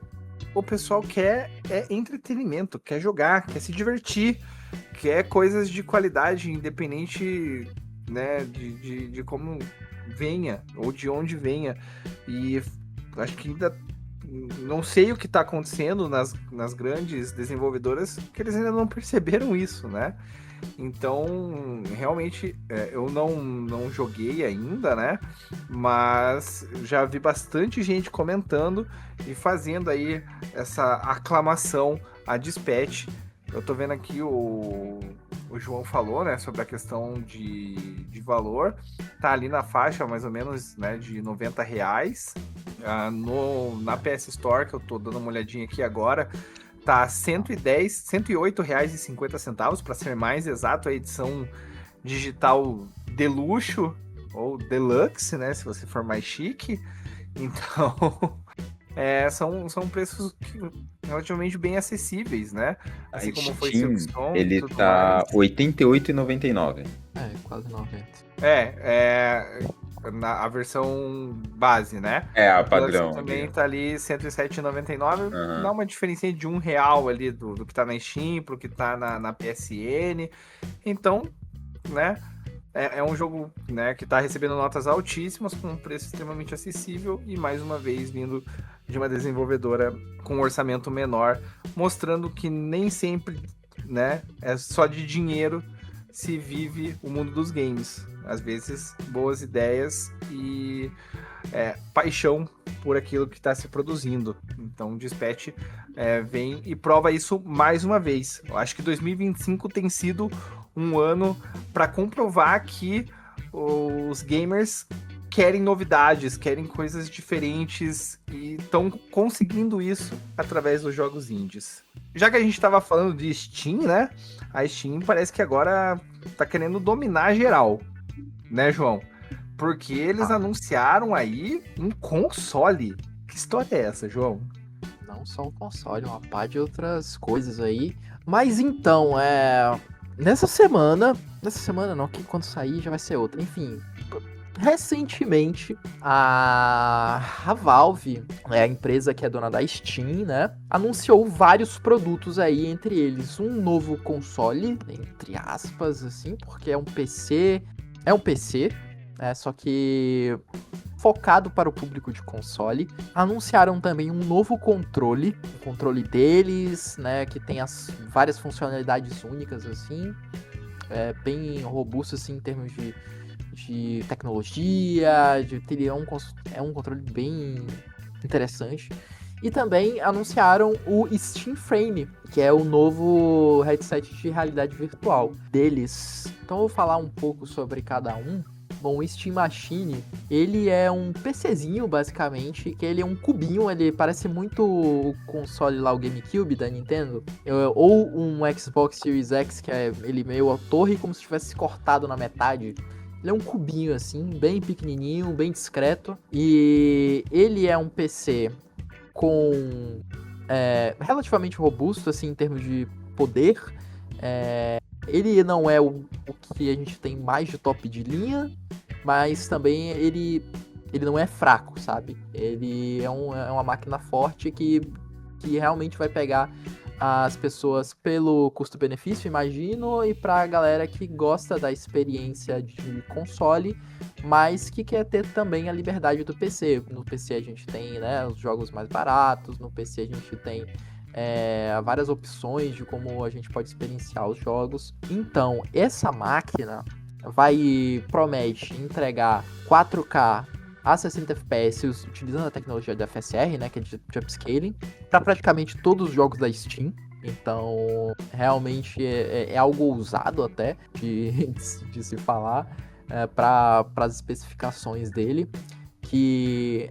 o pessoal quer entretenimento, quer jogar, quer se divertir, quer coisas de qualidade, independente, né, de como venha ou de onde venha. E acho que ainda não sei o que está acontecendo nas grandes desenvolvedoras, que eles ainda não perceberam isso, né? Então, realmente, eu não joguei ainda, né? Mas já vi bastante gente comentando e fazendo aí essa aclamação a Dispatch. Eu tô vendo aqui o João falou, né, sobre a questão de valor. Tá ali na faixa, mais ou menos, né, de R$ 90. Na PS Store, que eu tô dando uma olhadinha aqui agora, tá R$ 108,50, para ser mais exato, a edição digital de luxo, ou deluxe, né, se você for mais chique. Então, são preços relativamente bem acessíveis, né? Assim como foi Silksong, ele tudo tá mais. R$ 88,99. Quase 90. A versão base, né? A O padrão. Deluxe também tá ali R$ 107,99. Uhum. Dá uma diferença de R$ 1 ali do que tá na Steam pro que tá na PSN. Então, né? É um jogo, né, que tá recebendo notas altíssimas, com um preço extremamente acessível e, mais uma vez, vindo de uma desenvolvedora com um orçamento menor, mostrando que nem sempre, né, é só de dinheiro se vive o mundo dos games. Às vezes, boas ideias e paixão por aquilo que está se produzindo. Então, o Dispatch vem e prova isso mais uma vez. Eu acho que 2025 tem sido um ano para comprovar que os gamers querem novidades, querem coisas diferentes e estão conseguindo isso através dos jogos indies. Já que a gente estava falando de Steam, né? A Steam parece que agora tá querendo dominar geral, né, João? Porque eles anunciaram aí um console. Que história é essa, João? Não só um console, uma pá de outras coisas aí. Mas então, nessa semana não, que quando sair já vai ser outra. Enfim, recentemente a Valve, a empresa que é dona da Steam, né, anunciou vários produtos aí, entre eles um novo console, entre aspas, assim, porque é um PC, só que focado para o público de console. Anunciaram também um novo controle, o controle deles, né, que tem as várias funcionalidades únicas, assim, bem robusto, assim, em termos de tecnologia, é um controle bem interessante. E também anunciaram o Steam Frame, que é o novo headset de realidade virtual deles. Então eu vou falar um pouco sobre cada um Bom, o Steam Machine, ele é um PCzinho, basicamente, que ele é um cubinho, ele parece muito o console lá, o GameCube da Nintendo, ou um Xbox Series X, que é ele meio a torre, como se tivesse cortado na metade. Ele é um cubinho, assim, bem pequenininho, bem discreto, e ele é um PC com relativamente robusto, assim, em termos de poder. Ele não é o que a gente tem mais de top de linha, mas também ele não é fraco, sabe? Ele é uma máquina forte que realmente vai pegar as pessoas pelo custo-benefício, imagino, e pra galera que gosta da experiência de console, mas que quer ter também a liberdade do PC. No PC a gente tem, né, os jogos mais baratos, no PC a gente tem várias opções de como a gente pode experienciar os jogos. Então, essa máquina promete entregar 4K a 60 FPS utilizando a tecnologia da FSR, né, que é de upscaling, para praticamente todos os jogos da Steam. Então, realmente é algo ousado até de se falar para as especificações dele. Que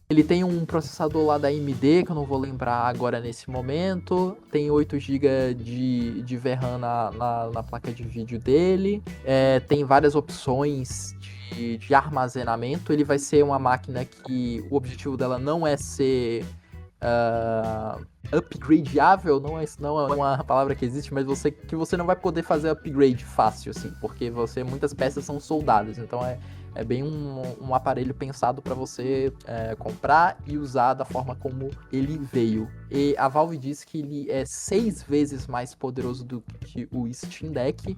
ele tem um processador lá da AMD, que eu não vou lembrar agora nesse momento. Tem 8 GB de VRAM na placa de vídeo dele. Tem várias opções de armazenamento. Ele vai ser uma máquina que o objetivo dela não é ser upgradeável, não é uma palavra que existe, mas que você não vai poder fazer upgrade fácil, assim, porque muitas peças são soldadas, então é bem um aparelho pensado para você comprar e usar da forma como ele veio. E a Valve diz que ele é 6 vezes mais poderoso do que o Steam Deck,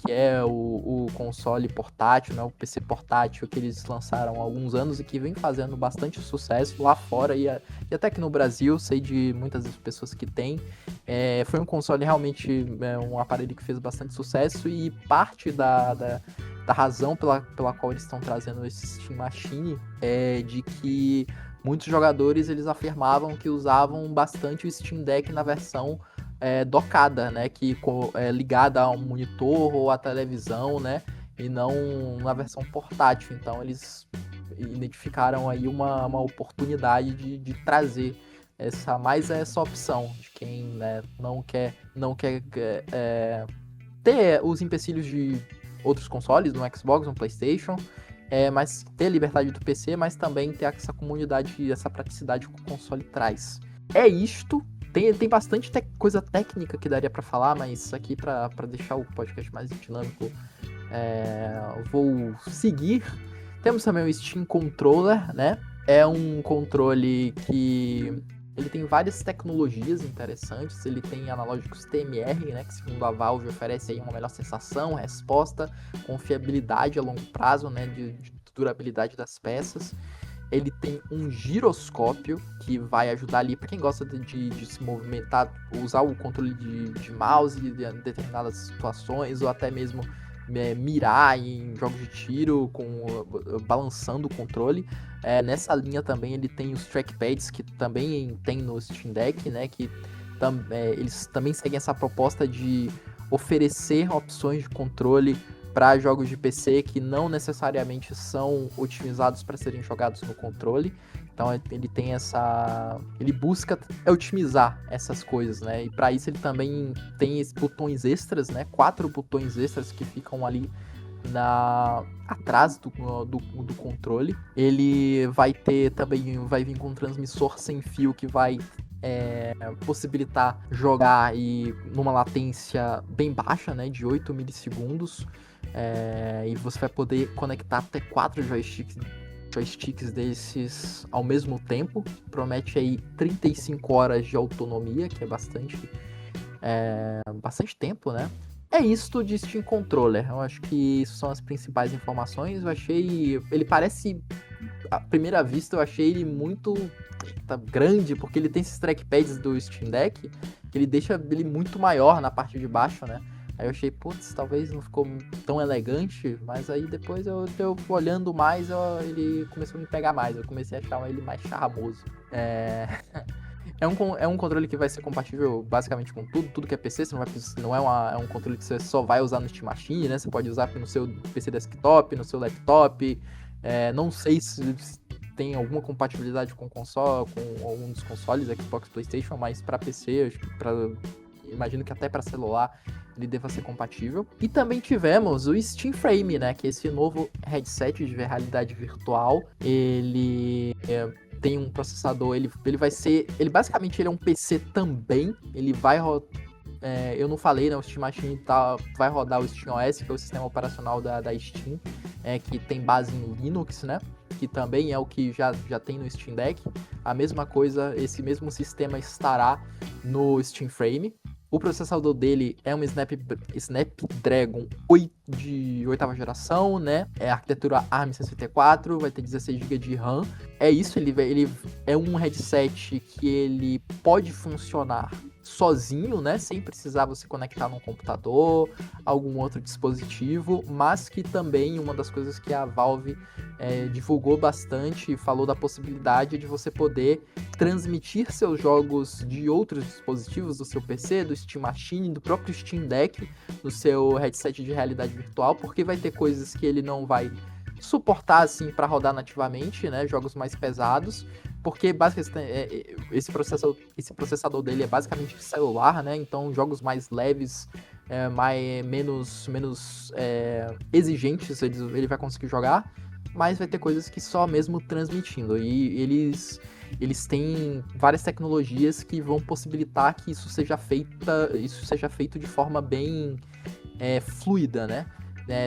que é o console portátil, né, o PC portátil que eles lançaram há alguns anos e que vem fazendo bastante sucesso lá fora e até aqui no Brasil, sei de muitas pessoas que têm. Foi um console realmente, um aparelho que fez bastante sucesso e parte da razão pela qual eles estão trazendo esse Steam Machine é de que muitos jogadores eles afirmavam que usavam bastante o Steam Deck na versão docada, né, que ligada a um monitor ou à televisão, né, e não na versão portátil. Então eles identificaram aí uma oportunidade de trazer essa opção de quem, né, não quer ter os empecilhos de outros consoles, no Xbox, no PlayStation, mas ter a liberdade do PC, mas também ter essa comunidade, essa praticidade que o console traz. É isto. Tem bastante coisa técnica que daria pra falar, mas aqui pra deixar o podcast mais dinâmico, vou seguir. Temos também o Steam Controller, né? É um controle que ele tem várias tecnologias interessantes. Ele tem analógicos TMR, né, que segundo a Valve oferece aí uma melhor sensação, resposta, confiabilidade a longo prazo, né, de durabilidade das peças. Ele tem um giroscópio que vai ajudar ali para quem gosta de se movimentar, usar o controle de mouse em determinadas situações, ou até mesmo mirar em jogos de tiro balançando o controle. Nessa linha também ele tem os trackpads que também tem no Steam Deck, né, que eles também seguem essa proposta de oferecer opções de controle para jogos de PC que não necessariamente são otimizados para serem jogados no controle. Então ele tem ele busca otimizar essas coisas, né? E para isso ele também tem esses botões extras, né? 4 botões extras que ficam ali atrás do controle. Ele vai vir com um transmissor sem fio que vai possibilitar jogar numa latência bem baixa, né? De 8 milissegundos. E você vai poder conectar até 4 joysticks desses ao mesmo tempo. Promete aí 35 horas de autonomia, que é bastante tempo, né? É isto de Steam Controller. Eu acho que isso são as principais informações. Ele parece, à primeira vista, eu achei ele muito grande, porque ele tem esses trackpads do Steam Deck, que ele deixa ele muito maior na parte de baixo, né? Aí eu achei, putz, talvez não ficou tão elegante, mas aí depois eu olhando mais, ele começou a me pegar mais, eu comecei a achar ele mais charmoso. É um controle que vai ser compatível basicamente com tudo que é PC. Você não é um controle que você só vai usar no Steam Machine, né? Você pode usar no seu PC desktop, no seu laptop. Não sei se tem alguma compatibilidade com console, com algum dos consoles, Xbox, PlayStation, mas para PC, imagino que até para celular ele deva ser compatível. E também tivemos o Steam Frame, né? Que é esse novo headset de realidade virtual. Ele tem um processador, ele basicamente ele é um PC também. Ele vai eu não falei, né? O Steam Machine vai rodar o SteamOS, que é o sistema operacional da Steam, que tem base em Linux, né? Que também é o que já tem no Steam Deck. A mesma coisa, esse mesmo sistema estará no Steam Frame. O processador dele é um Snapdragon 8 de 8ª geração, né? É arquitetura ARM64, vai ter 16 GB de RAM. É isso, ele é um headset que ele pode funcionar sozinho, né? Sem precisar você conectar num computador, algum outro dispositivo, mas que também uma das coisas que a Valve divulgou bastante, falou da possibilidade de você poder transmitir seus jogos de outros dispositivos, do seu PC, do Steam Machine, do próprio Steam Deck, no seu headset de realidade virtual, porque vai ter coisas que ele não vai suportar assim para rodar nativamente, né, jogos mais pesados, porque basicamente esse processador dele é basicamente celular, né, então jogos mais leves, menos exigentes ele vai conseguir jogar, mas vai ter coisas que só mesmo transmitindo, e eles têm várias tecnologias que vão possibilitar que isso seja feito de forma bem fluida, né?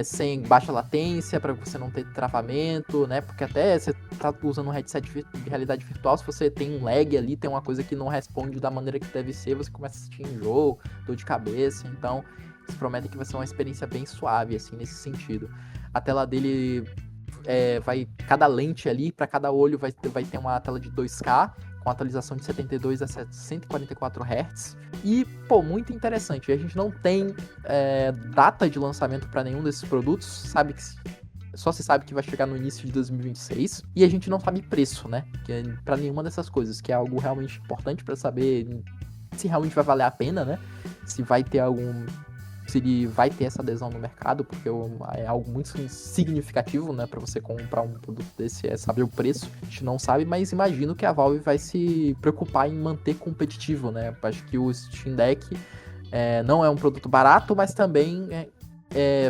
Sem baixa latência, para você não ter travamento, né? Porque até você tá usando um headset de realidade virtual, se você tem um lag ali, tem uma coisa que não responde da maneira que deve ser, você começa a sentir enjoo, dor de cabeça. Então, eles prometem que vai ser uma experiência bem suave, assim, nesse sentido. A tela dele cada lente ali, para cada olho vai ter uma tela de 2K, com atualização de 72 a 144 Hz. E, muito interessante. A gente não tem data de lançamento para nenhum desses produtos. Só se sabe que vai chegar no início de 2026. E a gente não sabe preço, né? Para nenhuma dessas coisas, que é algo realmente importante para saber se realmente vai valer a pena, né? Se ele vai ter essa adesão no mercado, porque é algo muito significativo, né, para você comprar um produto desse, saber o preço. A gente não sabe, mas imagino que a Valve vai se preocupar em manter competitivo, né? Acho que o Steam Deck não é um produto barato, mas também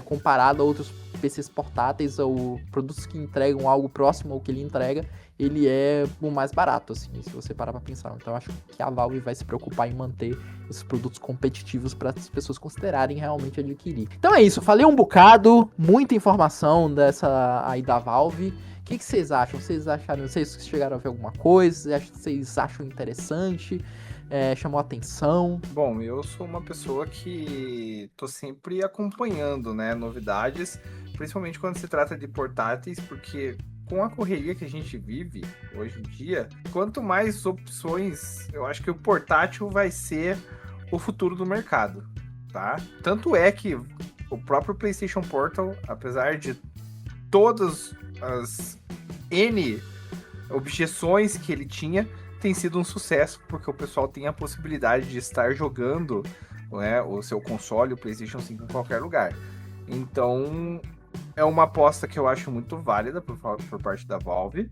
comparado a outros PCs portáteis ou produtos que entregam algo próximo ao que ele entrega, ele é o mais barato, assim, se você parar pra pensar. Então acho que a Valve vai se preocupar em manter esses produtos competitivos para as pessoas considerarem realmente adquirir. Então é isso, falei um bocado, muita informação dessa aí da Valve. O que vocês acham? Vocês acharam, não sei se vocês chegaram a ver alguma coisa, vocês acham interessante? Chamou atenção? Bom, eu sou uma pessoa que tô sempre acompanhando, né, novidades, principalmente quando se trata de portáteis, porque com a correria que a gente vive hoje em dia, quanto mais opções, eu acho que o portátil vai ser o futuro do mercado, tá? Tanto é que o próprio PlayStation Portal, apesar de todas as N objeções que ele tinha, tem sido um sucesso, porque o pessoal tem a possibilidade de estar jogando, né, o seu console, o PlayStation 5 em qualquer lugar. Então, é uma aposta que eu acho muito válida por parte da Valve.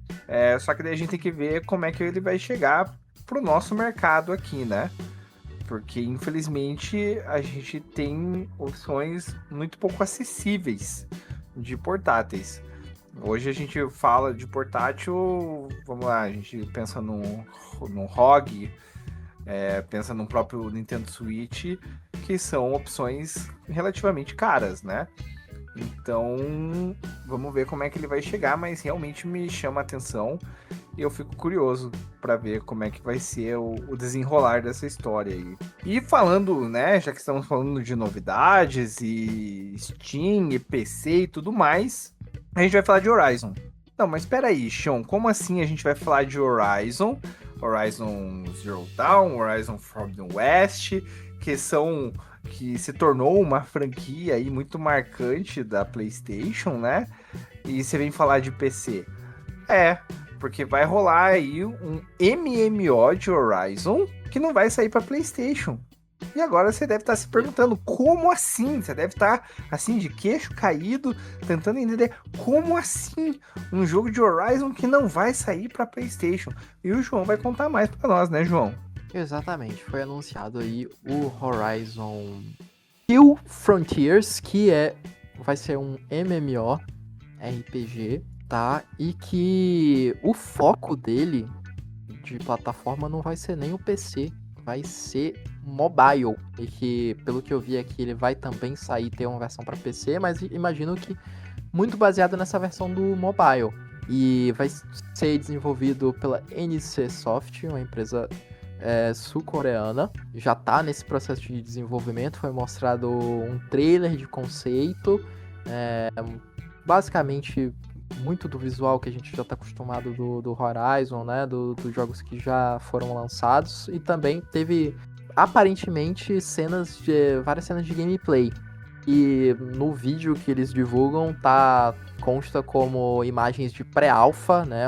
Só que daí a gente tem que ver como é que ele vai chegar pro nosso mercado aqui, né? Porque, infelizmente, a gente tem opções muito pouco acessíveis de portáteis. Hoje a gente fala de portátil, vamos lá, a gente pensa num ROG, pensa no próprio Nintendo Switch, que são opções relativamente caras, né? Então, vamos ver como é que ele vai chegar, mas realmente me chama a atenção e eu fico curioso para ver como é que vai ser o desenrolar dessa história aí. E falando, né, já que estamos falando de novidades e Steam e PC e tudo mais, a gente vai falar de Horizon. Não, mas espera aí, Sean, como assim a gente vai falar de Horizon? Horizon Zero Dawn, Horizon Forbidden West, que se tornou uma franquia aí muito marcante da PlayStation, né? E você vem falar de PC. Porque vai rolar aí um MMO de Horizon que não vai sair pra PlayStation. E agora você deve estar se perguntando, como assim? Você deve estar, assim, de queixo caído, tentando entender como assim um jogo de Horizon que não vai sair pra PlayStation. E o João vai contar mais pra nós, né, João? Exatamente, foi anunciado aí o Horizon New Frontiers, que vai ser um MMO RPG, tá? E que o foco dele de plataforma não vai ser nem o PC, vai ser mobile. E que, pelo que eu vi aqui, ele vai também ter uma versão para PC, mas imagino que muito baseado nessa versão do mobile. E vai ser desenvolvido pela NC Soft, uma empresa sul-coreana. Já tá nesse processo de desenvolvimento, foi mostrado um trailer de conceito, basicamente muito do visual que a gente já tá acostumado do Horizon, né, dos jogos que já foram lançados, e também teve aparentemente várias cenas de gameplay. E no vídeo que eles divulgam consta como imagens de pré-alpha, né,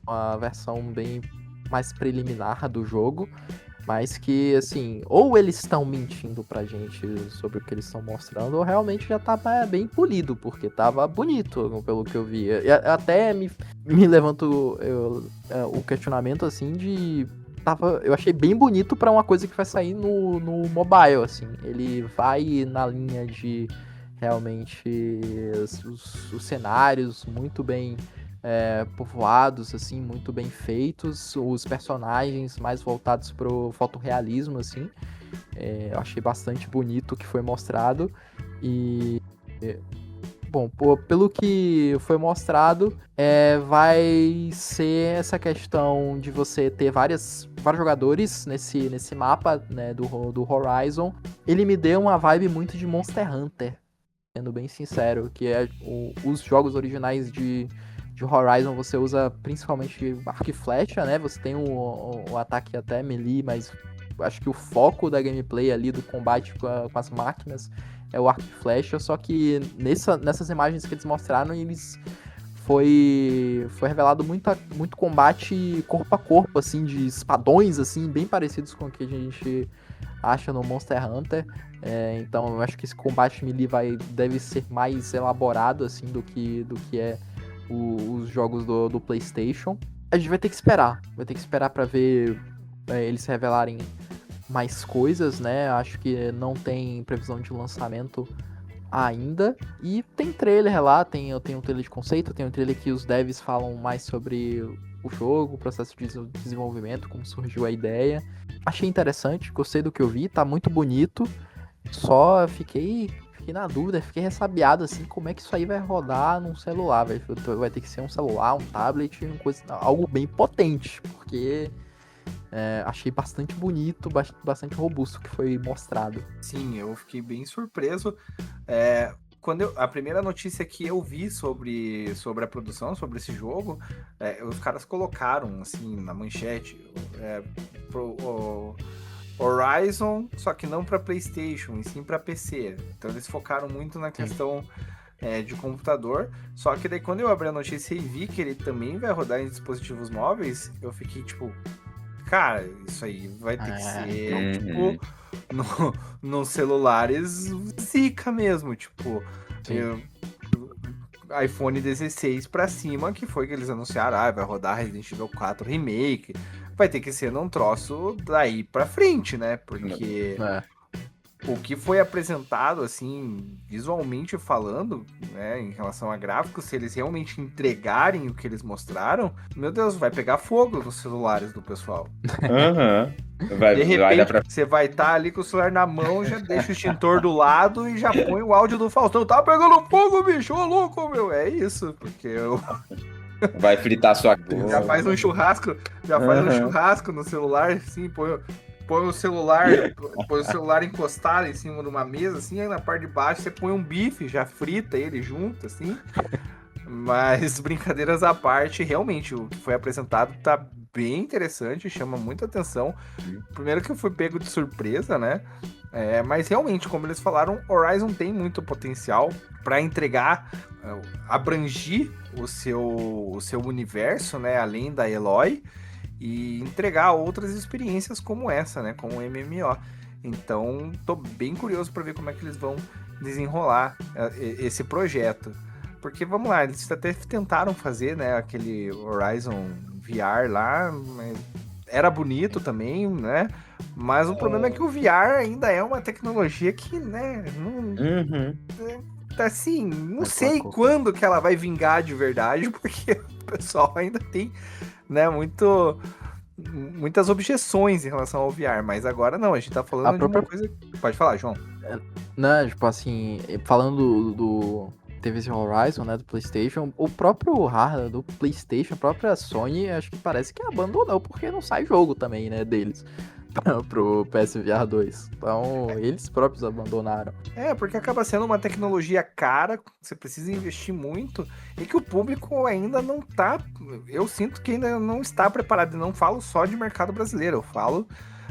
uma versão bem mais preliminar do jogo, mas que, assim, ou eles estão mentindo pra gente sobre o que eles estão mostrando, ou realmente já tá bem polido, porque tava bonito, pelo que eu vi. Até me levanto o questionamento, assim, eu achei bem bonito pra uma coisa que vai sair no mobile, assim. Ele vai na linha de realmente os cenários muito bem povoados, assim, muito bem feitos, os personagens mais voltados pro fotorrealismo, assim. Eu achei bastante bonito o que foi mostrado. E bom, pelo que foi mostrado, vai ser essa questão de você ter vários jogadores nesse mapa, né, do Horizon. Ele me deu uma vibe muito de Monster Hunter, sendo bem sincero, que os jogos originais de Horizon você usa principalmente arco e flecha, né? Você tem o ataque até melee, mas acho que o foco da gameplay ali, do combate com as máquinas, é o arco e flecha. Só que nessas imagens que eles mostraram, foi revelado muito combate corpo a corpo, assim, de espadões, assim, bem parecidos com o que a gente acha no Monster Hunter. Então eu acho que esse combate melee deve ser mais elaborado, assim, do que é os jogos do PlayStation. A gente vai ter que esperar pra ver eles revelarem mais coisas, né? Acho que não tem previsão de lançamento ainda. E tem trailer lá, tem um trailer de conceito, tem um trailer que os devs falam mais sobre o jogo, o processo de desenvolvimento, como surgiu a ideia. Achei interessante, gostei do que eu vi, tá muito bonito. Só fiquei na dúvida, fiquei ressabiado, assim, como é que isso aí vai rodar num celular, velho. Vai ter que ser um celular, um tablet, algo bem potente, porque achei bastante bonito, bastante robusto o que foi mostrado. Sim, eu fiquei bem surpreso. Quando a primeira notícia que eu vi sobre a produção, sobre esse jogo, os caras colocaram, assim, na manchete, Horizon, só que não para PlayStation, e sim para PC. Então eles focaram muito na questão de computador. Só que daí quando eu abri a notícia e vi que ele também vai rodar em dispositivos móveis, eu fiquei tipo, cara, isso aí vai ter que ser tipo nos celulares zica mesmo, tipo iPhone 16 pra cima, que foi que eles anunciaram, vai rodar Resident Evil 4 Remake. Vai ter que ser num troço daí pra frente, né? Porque o que foi apresentado, assim, visualmente falando, né, em relação a gráficos, se eles realmente entregarem o que eles mostraram, meu Deus, vai pegar fogo nos celulares do pessoal. De repente, você vai estar ali com o celular na mão, já deixa o extintor do lado e já põe o áudio do Faustão. Tá pegando fogo, bicho, ô louco, meu. É isso, porque vai fritar sua cara. Já faz um churrasco, faz um churrasco no celular, assim, põe o celular encostado em cima de uma mesa, assim, aí na parte de baixo você põe um bife, já frita ele junto, assim. Mas, brincadeiras à parte, realmente, o que foi apresentado tá bem interessante, chama muita atenção. Primeiro que eu fui pego de surpresa, né? Mas realmente, como eles falaram, Horizon tem muito potencial para entregar, abrangir o seu universo, né, além da Eloy, e entregar outras experiências como essa, né, como o MMO. Então, tô bem curioso para ver como é que eles vão desenrolar esse projeto. Porque, vamos lá, eles até tentaram fazer, né, aquele Horizon VR lá, mas era bonito também, né? Mas o problema é que o VR ainda é uma tecnologia que, né, não, assim, não sei quando que ela vai vingar de verdade, porque o pessoal ainda tem, né, muitas objeções em relação ao VR, mas agora não, a gente tá falando de uma coisa... Pode falar, João. Não, tipo assim, falando do teve esse Horizon, né, do PlayStation, o próprio hardware do PlayStation, a própria Sony, acho que parece que abandonou, porque não sai jogo também, né, deles pro PSVR 2. Então, eles próprios abandonaram. Porque acaba sendo uma tecnologia cara, você precisa investir muito, e que o público ainda não tá... Eu sinto que ainda não está preparado, e não falo só de mercado brasileiro, eu falo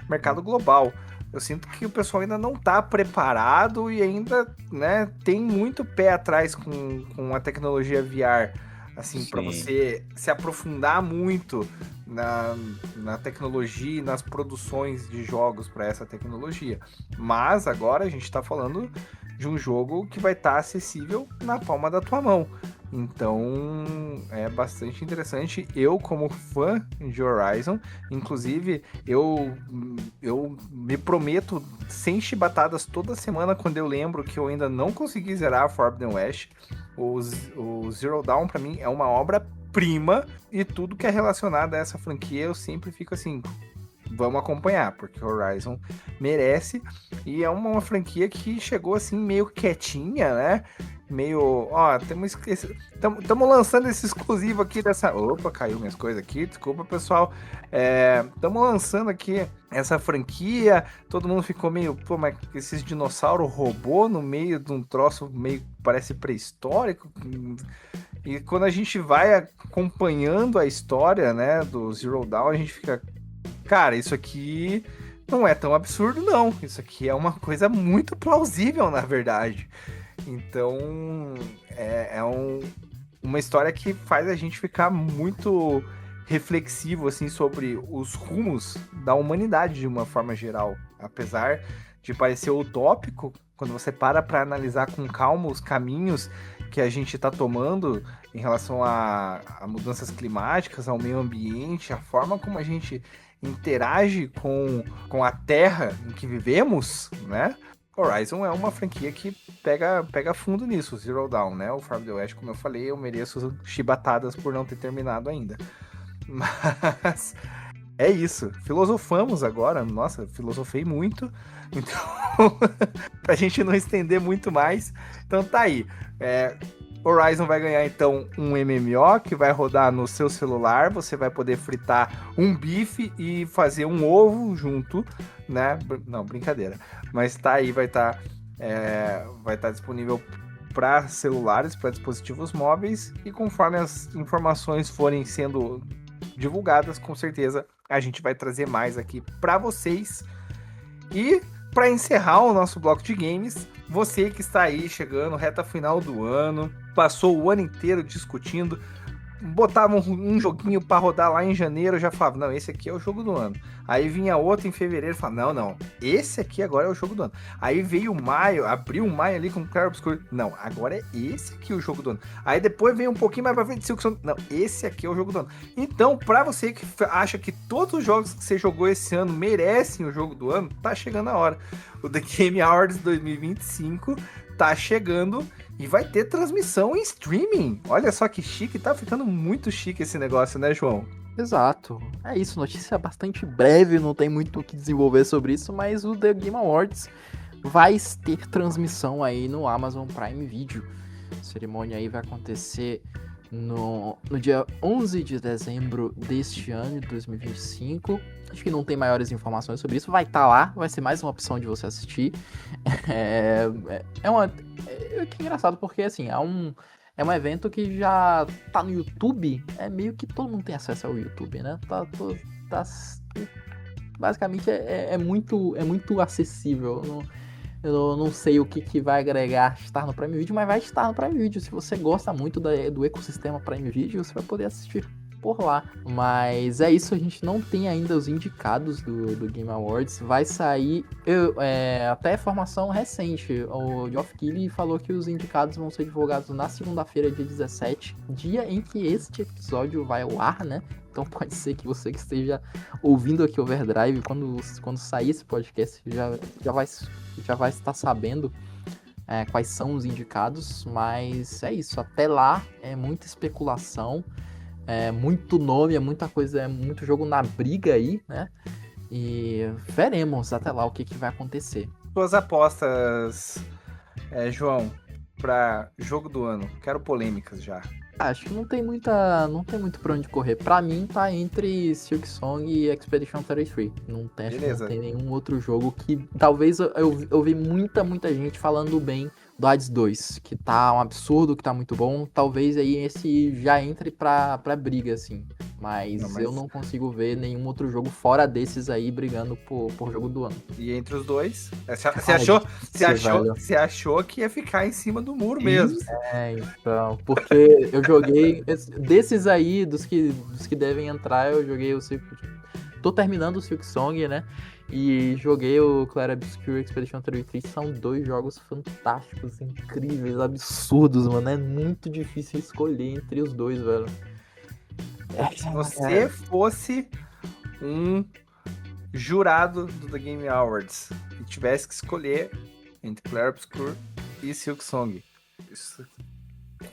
mercado global. Eu sinto que o pessoal ainda não tá preparado e ainda, né, tem muito pé atrás com a tecnologia VR, assim, para você se aprofundar muito na tecnologia e nas produções de jogos para essa tecnologia. Mas agora a gente está falando de um jogo que vai estar acessível na palma da tua mão. Então é bastante interessante. Eu, como fã de Horizon, inclusive, eu me prometo 100 chibatadas toda semana quando eu lembro que eu ainda não consegui zerar a Forbidden West. O Zero Dawn, pra mim, é uma obra-prima, e tudo que é relacionado a essa franquia eu sempre fico assim... Vamos acompanhar, porque Horizon merece, e é uma franquia que chegou assim meio quietinha, né? Meio, estamos lançando esse exclusivo aqui dessa... Opa, caiu minhas coisas aqui, desculpa, pessoal. Estamos lançando aqui essa franquia, todo mundo ficou meio, mas esses dinossauros robô no meio de um troço meio, parece pré-histórico. E quando a gente vai acompanhando a história, né, do Zero Dawn, a gente fica... Cara, isso aqui não é tão absurdo, não. Isso aqui é uma coisa muito plausível, na verdade. Então, uma história que faz a gente ficar muito reflexivo, assim, sobre os rumos da humanidade de uma forma geral. Apesar de parecer utópico, quando você para analisar com calma os caminhos que a gente está tomando em relação a mudanças climáticas, ao meio ambiente, a forma como a gente interage com a terra em que vivemos, né? Horizon é uma franquia que pega fundo nisso, Zero Dawn, né? O Forbidden West, como eu falei, eu mereço chibatadas por não ter terminado ainda. Mas é isso. Filosofamos agora. Nossa, filosofei muito. Então, pra gente não estender muito mais. Então tá aí. Horizon vai ganhar, então, um MMO que vai rodar no seu celular. Você vai poder fritar um bife e fazer um ovo junto, né? Não, brincadeira. Mas tá aí, vai estar disponível para celulares, para dispositivos móveis. E conforme as informações forem sendo divulgadas, com certeza a gente vai trazer mais aqui para vocês. E para encerrar o nosso bloco de games, você que está aí chegando, reta final do ano, passou o ano inteiro discutindo, botava um joguinho para rodar lá em janeiro, já falava, não, esse aqui é o jogo do ano. Aí vinha outro em fevereiro, falava, não, esse aqui agora é o jogo do ano. Aí veio maio, abriu maio ali com Claro Obscuro, não, agora é esse aqui o jogo do ano. Aí depois veio um pouquinho mais pra frente, Silksong, não, esse aqui é o jogo do ano. Então, pra você que acha que todos os jogos que você jogou esse ano merecem o jogo do ano, tá chegando a hora. O The Game Awards 2025 tá chegando e vai ter transmissão em streaming. Olha só que chique, tá ficando muito chique esse negócio, né, João? Exato. É isso, notícia bastante breve, não tem muito o que desenvolver sobre isso, mas o The Game Awards vai ter transmissão aí no Amazon Prime Video. A cerimônia aí vai acontecer no dia 11 de dezembro deste ano, de 2025. Acho que não tem maiores informações sobre isso. Vai estar lá, vai ser mais uma opção de você assistir. Que engraçado, porque assim, é um evento que já tá no YouTube. É meio que todo mundo tem acesso ao YouTube, né? basicamente é muito acessível. Eu não sei o que vai agregar estar no Prime Video, mas vai estar no Prime Video. Se você gosta muito do ecossistema Prime Video, você vai poder assistir por lá. Mas é isso, a gente não tem ainda os indicados do Game Awards. Vai sair até informação recente. O Geoff Keighley falou que os indicados vão ser divulgados na segunda-feira, dia 17, dia em que este episódio vai ao ar, né? Então pode ser que você que esteja ouvindo aqui Overdrive, quando sair esse podcast, já vai estar sabendo quais são os indicados. Mas é isso, até lá é muita especulação, é muito nome, é muita coisa, é muito jogo na briga aí, né? E veremos até lá o que vai acontecer. Suas apostas, João, para jogo do ano. Quero polêmicas já. Acho que não tem muito pra onde correr. Pra mim, tá entre Silksong e Expedition 33. Não tem nenhum outro jogo que... Talvez eu vi muita gente falando bem do Hades 2, que tá um absurdo, que tá muito bom. Talvez aí esse já entre pra briga, assim. Mas eu não consigo ver nenhum outro jogo fora desses aí brigando por jogo do ano. E entre os dois? Você achou que ia ficar em cima do muro mesmo? Então. Porque eu joguei. Desses aí, dos que devem entrar, eu joguei o Silk. Tô terminando o Silksong, né? E joguei o Clair Obscur Expedition 33. São 2 jogos fantásticos, incríveis, absurdos, mano. É muito difícil escolher entre os dois, velho. Se você fosse um jurado do The Game Awards e tivesse que escolher entre Clair Obscur e Silksong,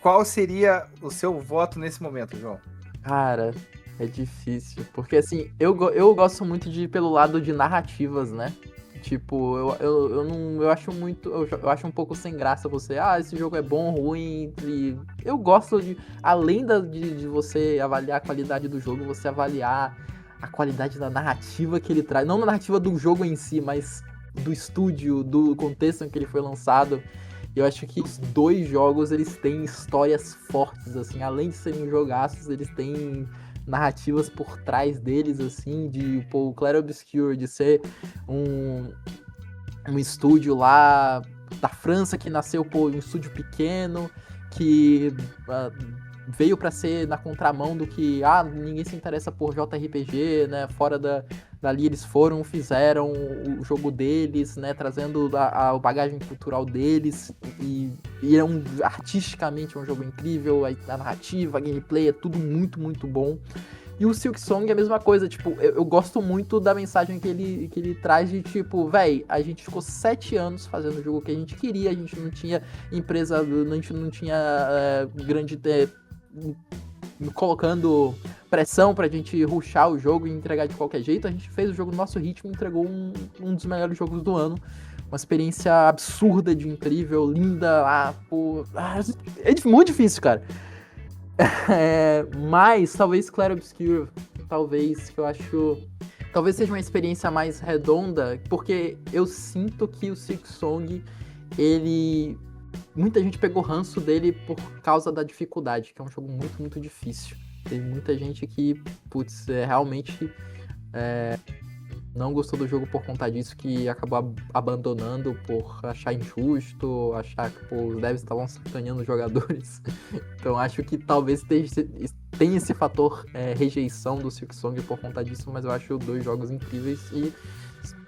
qual seria o seu voto nesse momento, João? Cara, é difícil, porque assim, eu gosto muito de ir pelo lado de narrativas, né? Tipo, eu acho um pouco sem graça você, esse jogo é bom, ruim, e eu gosto de, além de você avaliar a qualidade do jogo, você avaliar a qualidade da narrativa que ele traz, não a narrativa do jogo em si, mas do estúdio, do contexto em que ele foi lançado. Eu acho que os 2 jogos, eles têm histórias fortes, assim, além de serem jogaços, eles têm narrativas por trás deles, assim, de o Clair Obscur, de ser um estúdio lá da França que nasceu um estúdio pequeno, que veio para ser na contramão do que ninguém se interessa por JRPG, né? Fora dali eles fizeram o jogo deles, né? Trazendo a bagagem cultural deles e artisticamente um jogo incrível, a narrativa, a gameplay é tudo muito, muito bom. E o Silksong é a mesma coisa, tipo, eu gosto muito da mensagem que ele traz de tipo, véi, a gente ficou 7 anos fazendo o jogo que a gente queria, a gente não tinha empresa, a gente não tinha grande... colocando pressão pra gente rushar o jogo e entregar de qualquer jeito. A gente fez o jogo no nosso ritmo e entregou um dos melhores jogos do ano. Uma experiência absurda, de incrível, linda. É muito difícil, cara. Mas talvez Clair Obscur, talvez seja uma experiência mais redonda, porque eu sinto que o Silksong, muita gente pegou ranço dele por causa da dificuldade, que é um jogo muito, muito difícil. Tem muita gente que, realmente não gostou do jogo por conta disso, que acabou abandonando por achar injusto, achar que os devs estavam sacaneando os jogadores. Então acho que talvez tenha esse fator rejeição do Silksong por conta disso, mas eu acho 2 jogos incríveis e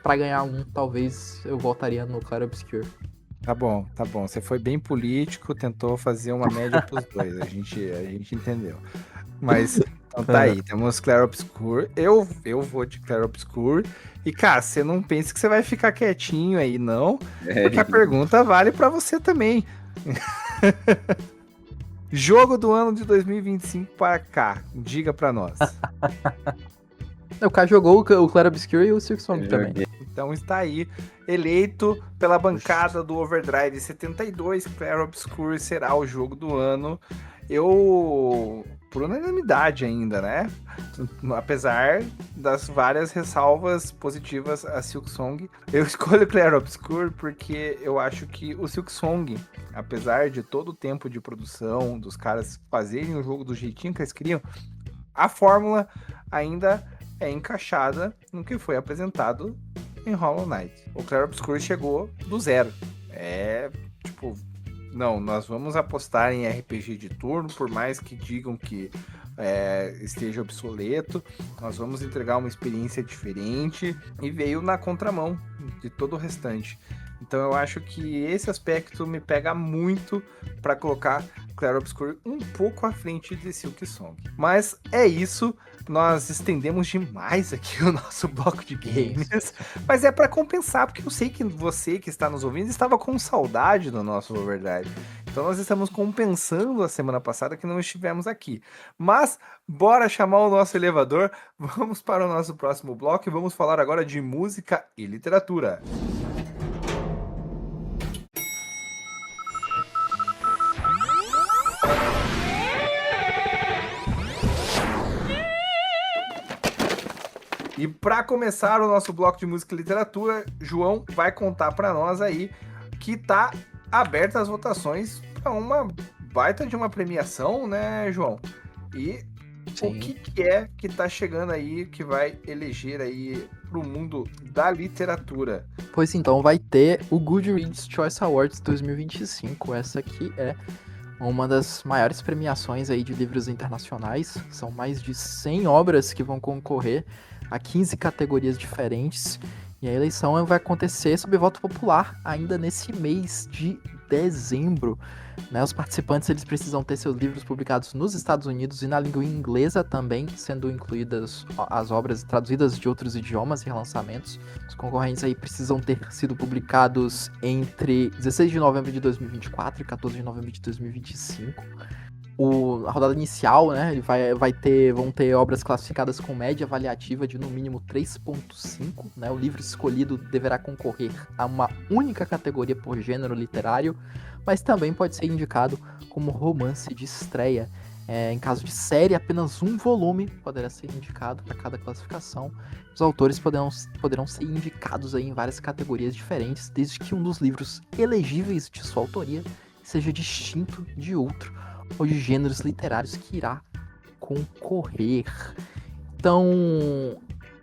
pra ganhar talvez eu voltaria no Clair Obscur. Tá bom. Você foi bem político, tentou fazer uma média pros 2. A gente entendeu. Mas, então tá aí. Temos Clair Obscur. Eu vou de Clair Obscur. E, cara, você não pense que você vai ficar quietinho aí, não. Porque a pergunta vale pra você também. Jogo do ano de 2025 para cá. Diga pra nós. O cara jogou o Clair Obscur e o Silksong também. Então está aí, eleito pela bancada do Overdrive 72, Clair Obscur será o jogo do ano. Por unanimidade ainda, né? Apesar das várias ressalvas positivas a Silksong, eu escolho Clair Obscur porque eu acho que o Silksong, apesar de todo o tempo de produção, dos caras fazerem o jogo do jeitinho que eles queriam, a fórmula ainda é encaixada no que foi apresentado em Hollow Knight. O Clair Obscur chegou do zero. Tipo, não, nós vamos apostar em RPG de turno, por mais que digam que esteja obsoleto, nós vamos entregar uma experiência diferente, e veio na contramão de todo o restante. Então eu acho que esse aspecto me pega muito para colocar Clair Obscur um pouco à frente de Silksong. Mas é isso, nós estendemos demais aqui o nosso bloco de games, mas é para compensar, porque eu sei que você que está nos ouvindo estava com saudade do nosso Overdrive. Então nós estamos compensando a semana passada que não estivemos aqui. Mas bora chamar o nosso elevador, vamos para o nosso próximo bloco e vamos falar agora de música e literatura. E para começar o nosso bloco de música e literatura, João vai contar para nós aí que tá aberta as votações para uma baita de uma premiação, né, João? E sim, o que é que tá chegando aí que vai eleger aí pro mundo da literatura? Pois então, vai ter o Goodreads Choice Awards 2025. Essa aqui é uma das maiores premiações aí de livros internacionais. São mais de 100 obras que vão concorrer a 15 categorias diferentes. E a eleição vai acontecer sob voto popular ainda nesse mês de dezembro. Né? Os participantes eles precisam ter seus livros publicados nos Estados Unidos e na língua inglesa também, sendo incluídas as obras traduzidas de outros idiomas e relançamentos. Os concorrentes aí precisam ter sido publicados entre 16 de novembro de 2024 e 14 de novembro de 2025. A rodada inicial, né, vão ter obras classificadas com média avaliativa de no mínimo 3.5, né, o livro escolhido deverá concorrer a uma única categoria por gênero literário, mas também pode ser indicado como romance de estreia. Em caso de série, apenas um volume poderá ser indicado para cada classificação. Os autores poderão ser indicados aí em várias categorias diferentes, desde que um dos livros elegíveis de sua autoria seja distinto de outro, ou de gêneros literários que irá concorrer. Então,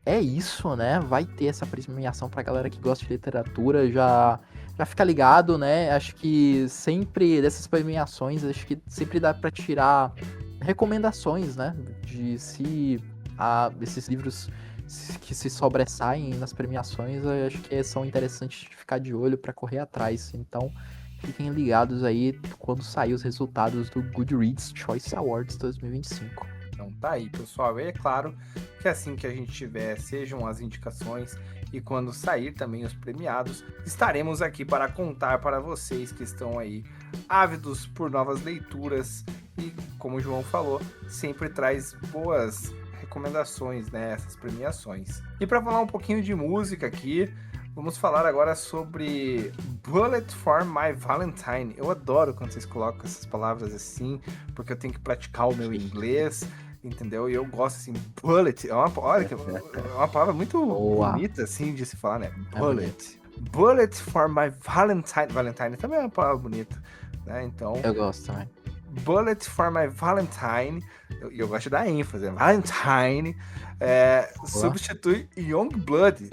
é isso, né? Vai ter essa premiação pra galera que gosta de literatura, já fica ligado, né? Acho que sempre dessas premiações, acho que sempre dá pra tirar recomendações, né? De se esses livros que se sobressaem nas premiações, eu acho que são interessantes de ficar de olho pra correr atrás. Então, fiquem ligados aí quando sair os resultados do Goodreads Choice Awards 2025. Então tá aí, pessoal. E é claro que assim que a gente tiver, sejam as indicações e quando sair também os premiados, estaremos aqui para contar para vocês que estão aí ávidos por novas leituras e, como o João falou, sempre traz boas recomendações, né, essas premiações. E para falar um pouquinho de música aqui, vamos falar agora sobre Bullet for My Valentine. Eu adoro quando vocês colocam essas palavras assim, porque eu tenho que praticar o meu inglês, entendeu? E eu gosto assim, bullet, olha, é uma palavra muito bonita assim de se falar, né? Bullet. Bullet for My Valentine. Valentine também é uma palavra bonita, né? Então, eu gosto também. Bullet for My Valentine. Eu gosto de dar ênfase, Valentine. Substitui Youngblood.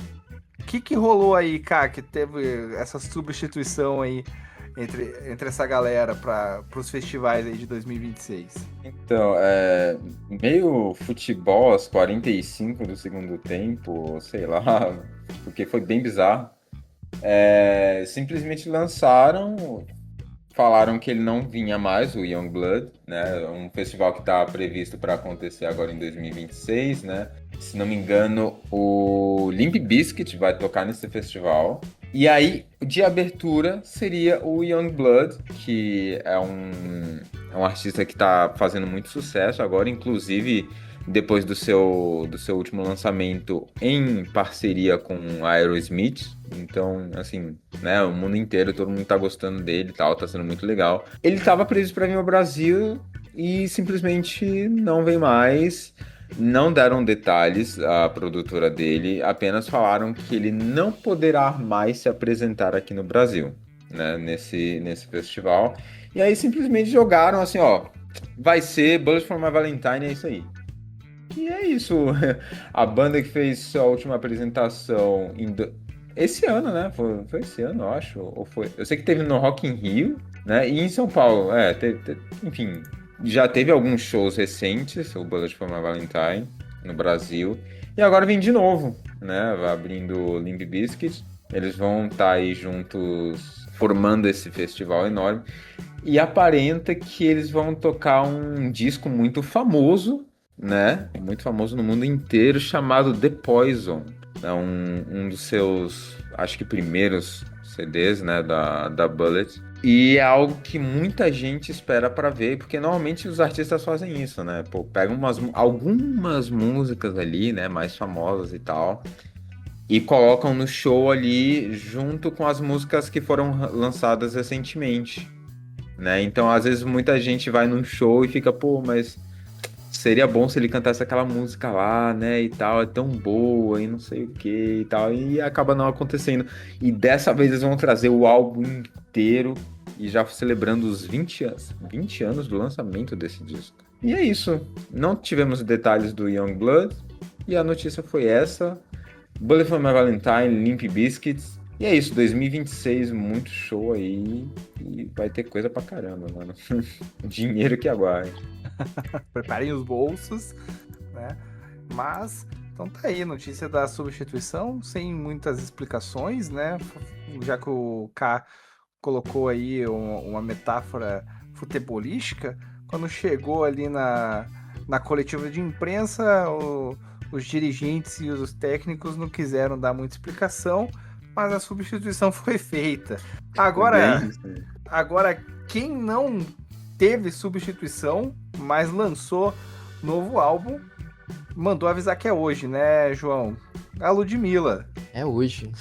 O que rolou aí, cara, que teve essa substituição aí entre essa galera para os festivais aí de 2026? Então, meio futebol aos 45 do segundo tempo, sei lá, porque foi bem bizarro. Simplesmente lançaram, falaram que ele não vinha mais, o Youngblood, né? Um festival que está previsto para acontecer agora em 2026, né? Se não me engano, o Limp Bizkit vai tocar nesse festival. E aí, de abertura, seria o Youngblood, que é um artista que está fazendo muito sucesso agora, inclusive depois do seu último lançamento em parceria com a Aerosmith. Então, assim, né, o mundo inteiro, todo mundo tá gostando dele e tal, tá sendo muito legal. Ele tava previsto para vir ao Brasil e simplesmente não vem mais. Não deram detalhes à produtora dele, apenas falaram que ele não poderá mais se apresentar aqui no Brasil, né, nesse festival. E aí simplesmente jogaram assim, ó, vai ser Bullet for My Valentine, é isso aí. E é isso. A banda que fez sua última apresentação esse ano, né? Foi esse ano, eu acho. Ou foi... Eu sei que teve no Rock in Rio, né? E em São Paulo. Enfim, já teve alguns shows recentes, o Bullet for My Valentine, no Brasil. E agora vem de novo, né? Vai abrindo o Limp Bizkit. Eles vão estar aí juntos, formando esse festival enorme. E aparenta que eles vão tocar um disco muito famoso, né? Muito famoso no mundo inteiro, chamado The Poison. É um dos seus, acho que primeiros CDs, né, da Bullet. E é algo que muita gente espera pra ver, porque normalmente os artistas fazem isso, né? Pô, pegam algumas músicas ali, né, mais famosas e tal, e colocam no show ali junto com as músicas que foram lançadas recentemente, né? Então, às vezes, muita gente vai num show e fica, pô, mas seria bom se ele cantasse aquela música lá, né, e tal, é tão boa e não sei o que e tal, e acaba não acontecendo. E dessa vez eles vão trazer o álbum inteiro e já celebrando os 20 anos do lançamento desse disco. E é isso. Não tivemos detalhes do Youngblood e a notícia foi essa. Bullet for My Valentine, Limp Bizkit. E é isso, 2026, muito show aí. E vai ter coisa pra caramba, mano. Dinheiro que aguarde. Preparem os bolsos, né? Mas, então tá aí, notícia da substituição, sem muitas explicações, né? Já que o K colocou aí uma metáfora futebolística, quando chegou ali na coletiva de imprensa, os dirigentes e os técnicos não quiseram dar muita explicação, mas a substituição foi feita. Agora quem não teve substituição, mas lançou novo álbum, mandou avisar que é hoje, né, João? A Ludmilla. É hoje.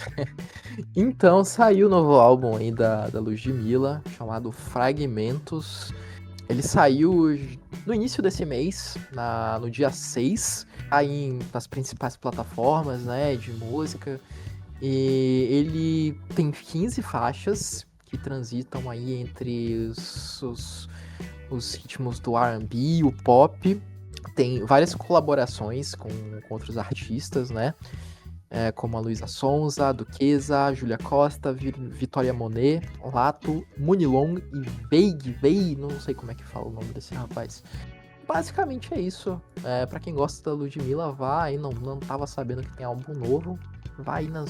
Então saiu o novo álbum aí da Ludmilla, chamado Fragmentos. Ele saiu no início desse mês, no dia 6, aí nas principais plataformas, né, de música. E ele tem 15 faixas que transitam aí entre os ritmos do R&B e o pop. Tem várias colaborações com outros artistas, né? Como a Luísa Sonza, a Duquesa, Júlia Costa, Vitória Monet, Lato, Munilong e Veig, não sei como é que fala o nome desse rapaz. Basicamente é isso. Pra quem gosta da Ludmilla, vai, não tava sabendo que tem álbum novo, vai no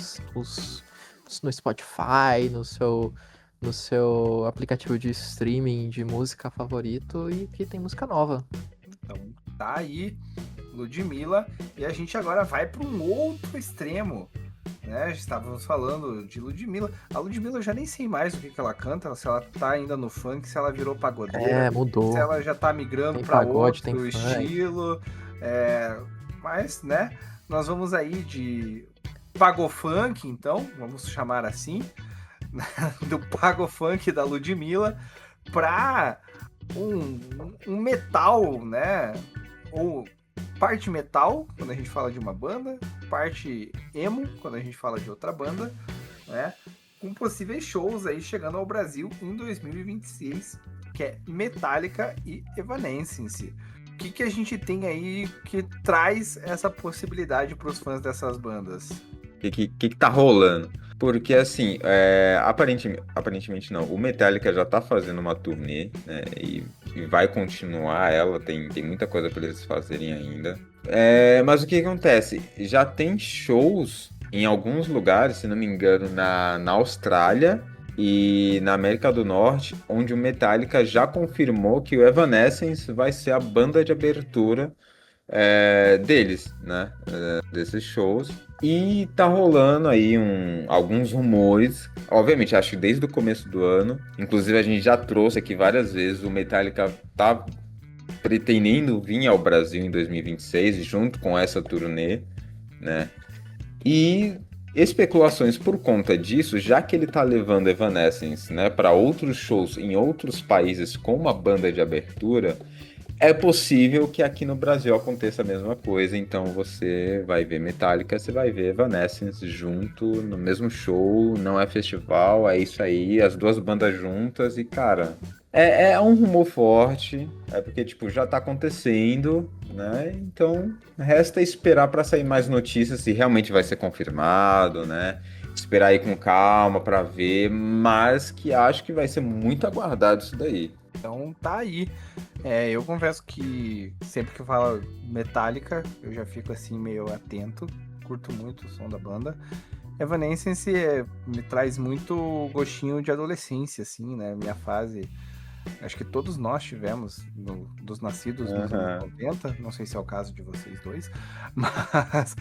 Spotify, no seu aplicativo de streaming de música favorito e que tem música nova. Então tá aí, Ludmilla, e a gente agora vai para um outro extremo, né? Estávamos falando de Ludmilla. A Ludmilla eu já nem sei mais o que ela canta, se ela tá ainda no funk, se ela virou pagodeira, mudou. se ela já tá migrando para outro estilo, mas, né, nós vamos aí de pagofunk, então, vamos chamar assim, do pagofunk da Ludmilla para um metal, né? Ou parte metal, quando a gente fala de uma banda, parte emo, quando a gente fala de outra banda, né? Com possíveis shows aí chegando ao Brasil em 2026, que é Metallica e Evanescence. O que a gente tem aí que traz essa possibilidade para os fãs dessas bandas? O que tá rolando? Porque, assim, aparentemente não. O Metallica já tá fazendo uma turnê, né? E vai continuar ela. Tem muita coisa pra eles fazerem ainda. Mas o que acontece? Já tem shows em alguns lugares, se não me engano, na Austrália e na América do Norte, onde o Metallica já confirmou que o Evanescence vai ser a banda de abertura deles, né? Desses shows. E tá rolando aí alguns rumores, obviamente, acho que desde o começo do ano, inclusive a gente já trouxe aqui várias vezes, o Metallica tá pretendendo vir ao Brasil em 2026, junto com essa turnê, né? E especulações por conta disso, já que ele tá levando Evanescence, né, para outros shows em outros países com uma banda de abertura, é possível que aqui no Brasil aconteça a mesma coisa, então você vai ver Metallica, você vai ver Evanescence junto, no mesmo show, não é festival, é isso aí, as duas bandas juntas e, cara, é um rumor forte, é porque, tipo, já tá acontecendo, né? Então, resta esperar pra sair mais notícias se realmente vai ser confirmado, né? Esperar aí com calma pra ver, mas que acho que vai ser muito aguardado isso daí. Então tá aí. Eu confesso que sempre que eu falo Metallica, eu já fico assim meio atento. Curto muito o som da banda. Evanescence me traz muito gostinho de adolescência, assim, né? Minha fase. Acho que todos nós tivemos, dos nascidos nos anos 90, não sei se é o caso de vocês dois, mas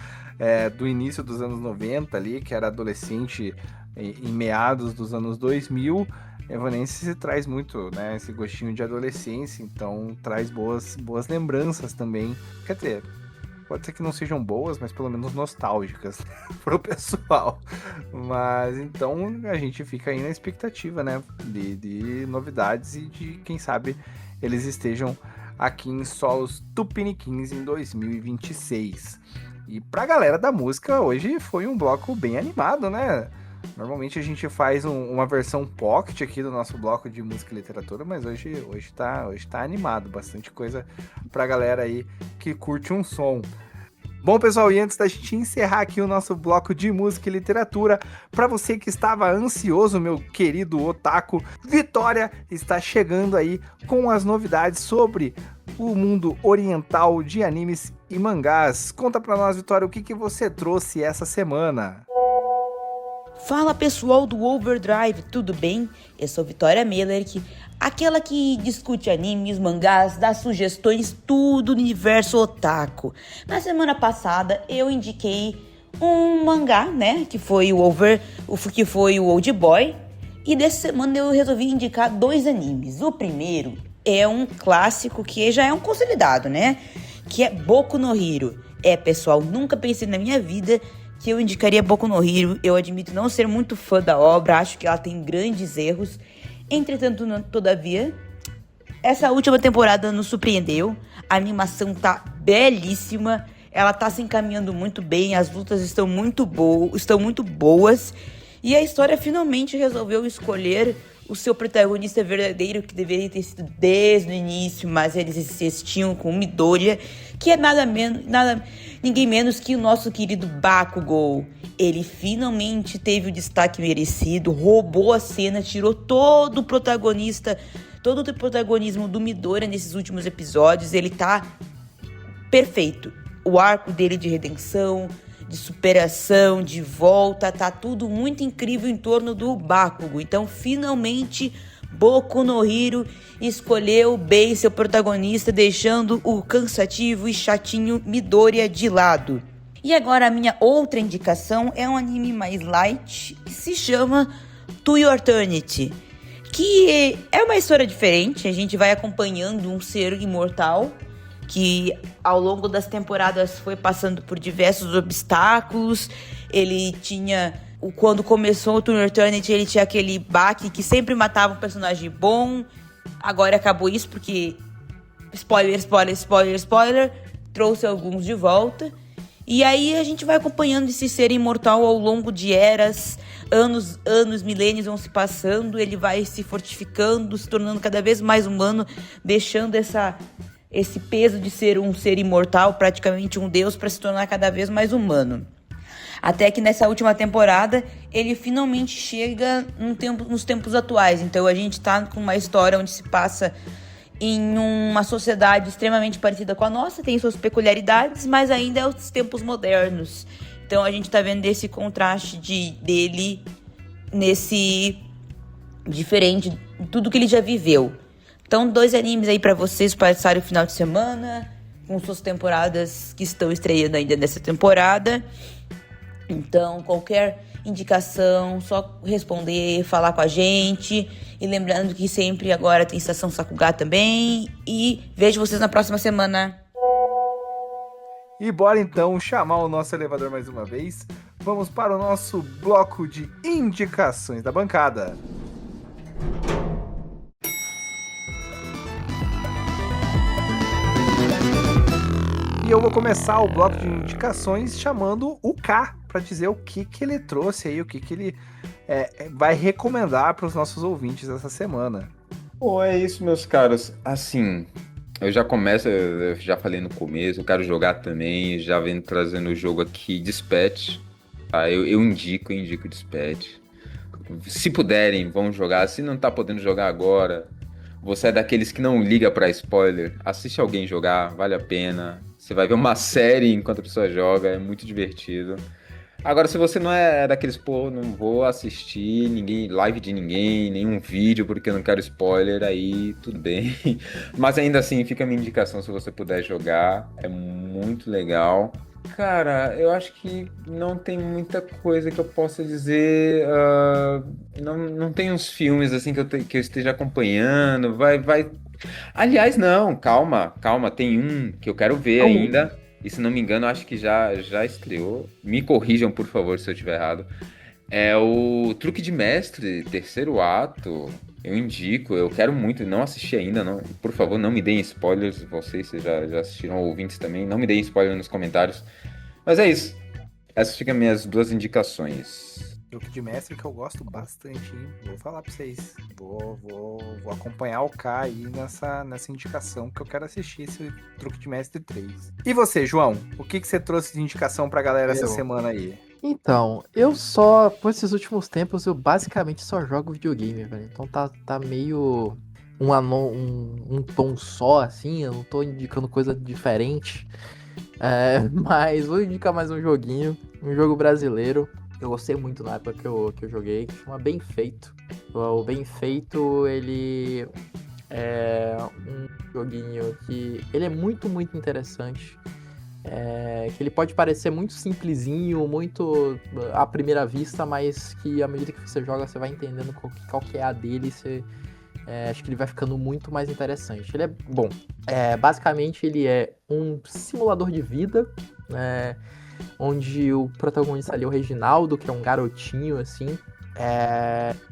do início dos anos 90 ali, que era adolescente em meados dos anos 2000, Evanescence traz muito, né, esse gostinho de adolescência, então traz boas lembranças também. Quer dizer, pode ser que não sejam boas, mas pelo menos nostálgicas pro pessoal. Mas então a gente fica aí na expectativa, né, de novidades e de, quem sabe, eles estejam aqui em solos tupiniquins em 2026. E pra galera da música, hoje foi um bloco bem animado, né? Normalmente a gente faz uma versão pocket aqui do nosso bloco de música e literatura, mas hoje tá animado, bastante coisa pra galera aí que curte um som. Bom, pessoal, e antes da gente encerrar aqui o nosso bloco de música e literatura, para você que estava ansioso, meu querido otaku, Vitória está chegando aí com as novidades sobre o mundo oriental de animes e mangás. Conta pra nós, Vitória, o que você trouxe essa semana? Fala pessoal do Overdrive, tudo bem? Eu sou Vitória Melerk, aquela que discute animes, mangás, dá sugestões, tudo no universo otaku. Na semana passada eu indiquei um mangá, né, que foi o Old Boy, e dessa semana eu resolvi indicar 2 animes. O primeiro é um clássico que já é um consolidado, né, que é Boku no Hero. Pessoal, nunca pensei na minha vida que eu indicaria Boku no Hero. Eu admito não ser muito fã da obra, acho que ela tem grandes erros. Entretanto, todavia, essa última temporada nos surpreendeu. A animação tá belíssima, ela tá se encaminhando muito bem, as lutas estão muito boas. E a história finalmente resolveu escolher o seu protagonista verdadeiro, que deveria ter sido desde o início, mas eles insistiam com Midoriya, que é ninguém menos que o nosso querido Bakugou. Ele finalmente teve o destaque merecido, roubou a cena, tirou todo o protagonismo do Midoriya nesses últimos episódios. Ele tá perfeito. O arco dele de redenção, de superação, de volta, tá tudo muito incrível em torno do Bakugo. Então, finalmente, Boku no Hero escolheu bem seu protagonista, deixando o cansativo e chatinho Midoriya de lado. E agora a minha outra indicação é um anime mais light, que se chama To Your Eternity, que é uma história diferente. A gente vai acompanhando um ser imortal que ao longo das temporadas foi passando por diversos obstáculos. Ele tinha, quando começou o To Your Eternity, ele tinha aquele Baki que sempre matava um personagem bom. Agora acabou isso porque, spoiler, trouxe alguns de volta. E aí a gente vai acompanhando esse ser imortal ao longo de eras, anos, milênios vão se passando. Ele vai se fortificando, se tornando cada vez mais humano, deixando esse peso de ser um ser imortal, praticamente um deus, para se tornar cada vez mais humano. Até que nessa última temporada, ele finalmente chega nos tempos atuais. Então a gente tá com uma história onde se passa em uma sociedade extremamente parecida com a nossa, tem suas peculiaridades, mas ainda é os tempos modernos. Então a gente tá vendo esse contraste dele nesse diferente, tudo que ele já viveu. Então, 2 animes aí pra vocês passarem o final de semana, com suas temporadas que estão estreando ainda nessa temporada. Então, qualquer indicação, só responder, falar com a gente. E lembrando que sempre agora tem Estação Sakuga também. E vejo vocês na próxima semana. E bora então chamar o nosso elevador mais uma vez. Vamos para o nosso bloco de indicações da bancada. eu vou começar o bloco de indicações chamando o K para dizer o que ele trouxe aí, o que ele vai recomendar para os nossos ouvintes essa semana. Pô, é isso, meus caros. Assim, eu já falei no começo, eu quero jogar também, já venho trazendo o jogo aqui, Dispatch. Tá? Eu indico Dispatch. Se puderem, vão jogar. Se não tá podendo jogar agora, você é daqueles que não liga pra spoiler, assiste alguém jogar, vale a pena. Você vai ver uma série enquanto a pessoa joga, é muito divertido. Agora, se você não é daqueles, pô, não vou assistir live de ninguém, nenhum vídeo, porque eu não quero spoiler, aí tudo bem. Mas ainda assim, fica a minha indicação se você puder jogar, é muito legal. Cara, eu acho que não tem muita coisa que eu possa dizer. Não tem uns filmes assim que eu esteja acompanhando. Vai. Aliás, não, calma. Tem um que eu quero ver ainda. E se não me engano, acho que já estreou. Me corrijam, por favor, se eu estiver errado. É o Truque de Mestre, terceiro ato. Eu indico, eu quero muito, não assisti ainda, não. Por favor, não me deem spoilers, vocês já assistiram, ouvintes também, não me deem spoiler nos comentários. Mas é isso. Essas ficam minhas duas indicações. Truque de Mestre que eu gosto bastante, hein? Vou falar pra vocês. Vou acompanhar o K aí nessa indicação que eu quero assistir esse Truque de Mestre 3. E você, João? O que você trouxe de indicação pra galera essa semana aí? Então, por esses últimos tempos, eu basicamente só jogo videogame, velho. Então tá meio um tom só, assim, eu não tô indicando coisa diferente. Mas vou indicar mais um joguinho, um jogo brasileiro. Eu gostei muito na época que eu joguei, que chama Bem Feito. O Bem Feito, ele é um joguinho que ele é muito, muito interessante. Que ele pode parecer muito simplesinho, muito à primeira vista, mas que à medida que você joga, você vai entendendo qual que é a dele, acho que ele vai ficando muito mais interessante. Ele é bom. Basicamente, ele é um simulador de vida, né, onde o protagonista ali é o Reginaldo, que é um garotinho, assim.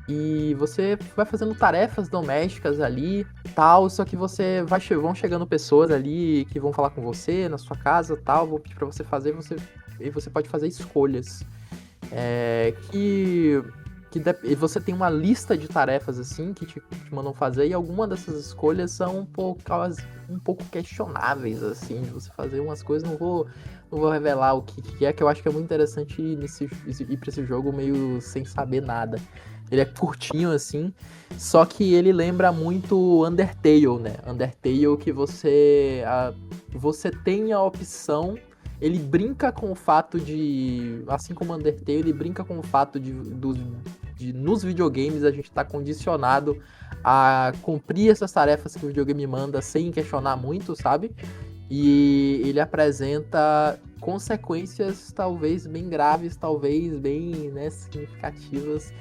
E você vai fazendo tarefas domésticas ali, tal, só que vão chegando pessoas ali que vão falar com você na sua casa, tal, vou pedir pra você fazer, e você pode fazer escolhas. E você tem uma lista de tarefas assim que te mandam fazer, e algumas dessas escolhas são um pouco questionáveis, assim, de você fazer umas coisas. Não vou revelar o que é, que eu acho que é muito interessante ir pra esse jogo meio sem saber nada. Ele é curtinho, assim, só que ele lembra muito Undertale, né? Undertale, que você tem a opção. Ele brinca com o fato de, assim como Undertale, ele brinca com o fato de nos videogames a gente estar condicionado a cumprir essas tarefas que o videogame manda sem questionar muito, sabe? E ele apresenta consequências talvez bem graves, talvez bem, né, significativas,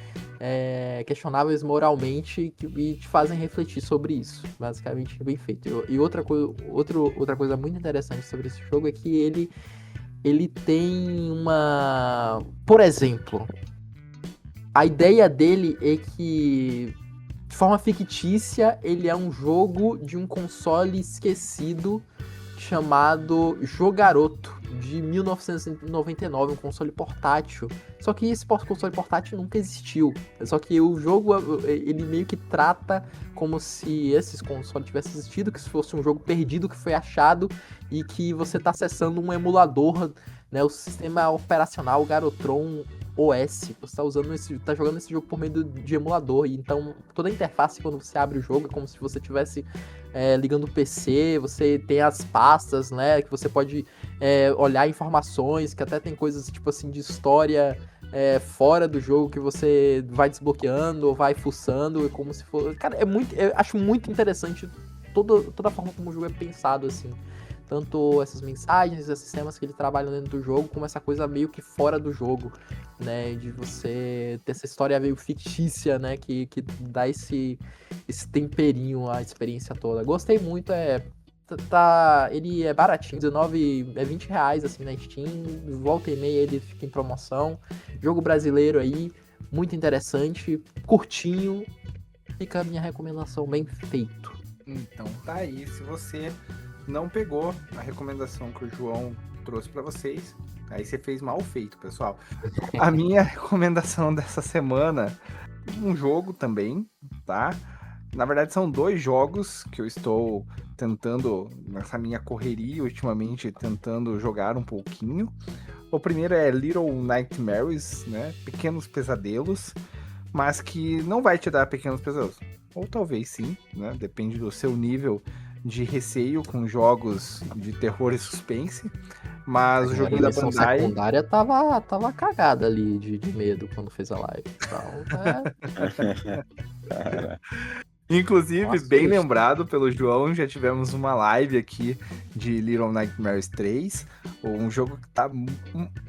questionáveis moralmente, e te fazem refletir sobre isso. Basicamente, bem feito. E outra coisa muito interessante sobre esse jogo é que ele tem uma... Por exemplo, a ideia dele é que, de forma fictícia, ele é um jogo de um console esquecido chamado Jogaroto, de 1999, um console portátil. Só que esse console portátil nunca existiu. Só que o jogo, ele meio que trata como se esse console tivesse existido, que se fosse um jogo perdido que foi achado e que você está acessando um emulador, né, o sistema operacional Garotron OS. Você tá jogando esse jogo por meio de emulador. E então toda a interface, quando você abre o jogo, é como se você estivesse ligando o PC. Você tem as pastas, né, que você pode olhar informações, que até tem coisas tipo assim de história fora do jogo que você vai desbloqueando ou vai fuçando, como se for... Cara, eu acho muito interessante toda a forma como o jogo é pensado, assim. Tanto essas mensagens, esses temas que ele trabalha dentro do jogo, como essa coisa meio que fora do jogo, né? De você ter essa história meio fictícia, né? Que dá esse temperinho à experiência toda. Gostei muito, ele é baratinho, R$20, assim, na Steam. Volta e meia ele fica em promoção. Jogo brasileiro aí, muito interessante, curtinho. Fica a minha recomendação, Bem Feito. Então tá aí, se você não pegou a recomendação que o João trouxe para vocês. Aí você fez mal feito, pessoal. A minha recomendação dessa semana, um jogo também, tá? Na verdade, são 2 jogos que eu estou tentando, nessa minha correria ultimamente, tentando jogar um pouquinho. O primeiro é Little Nightmares, né? Pequenos Pesadelos, mas que não vai te dar pequenos pesadelos. Ou talvez sim, né? Depende do seu nível de receio com jogos de terror e suspense. Mas o joguinho da Bandai... A secundária tava cagada ali de medo quando fez a live. Então, Inclusive, Nossa, bem isso. lembrado pelo João, já tivemos uma live aqui de Little Nightmares 3, um jogo que tá...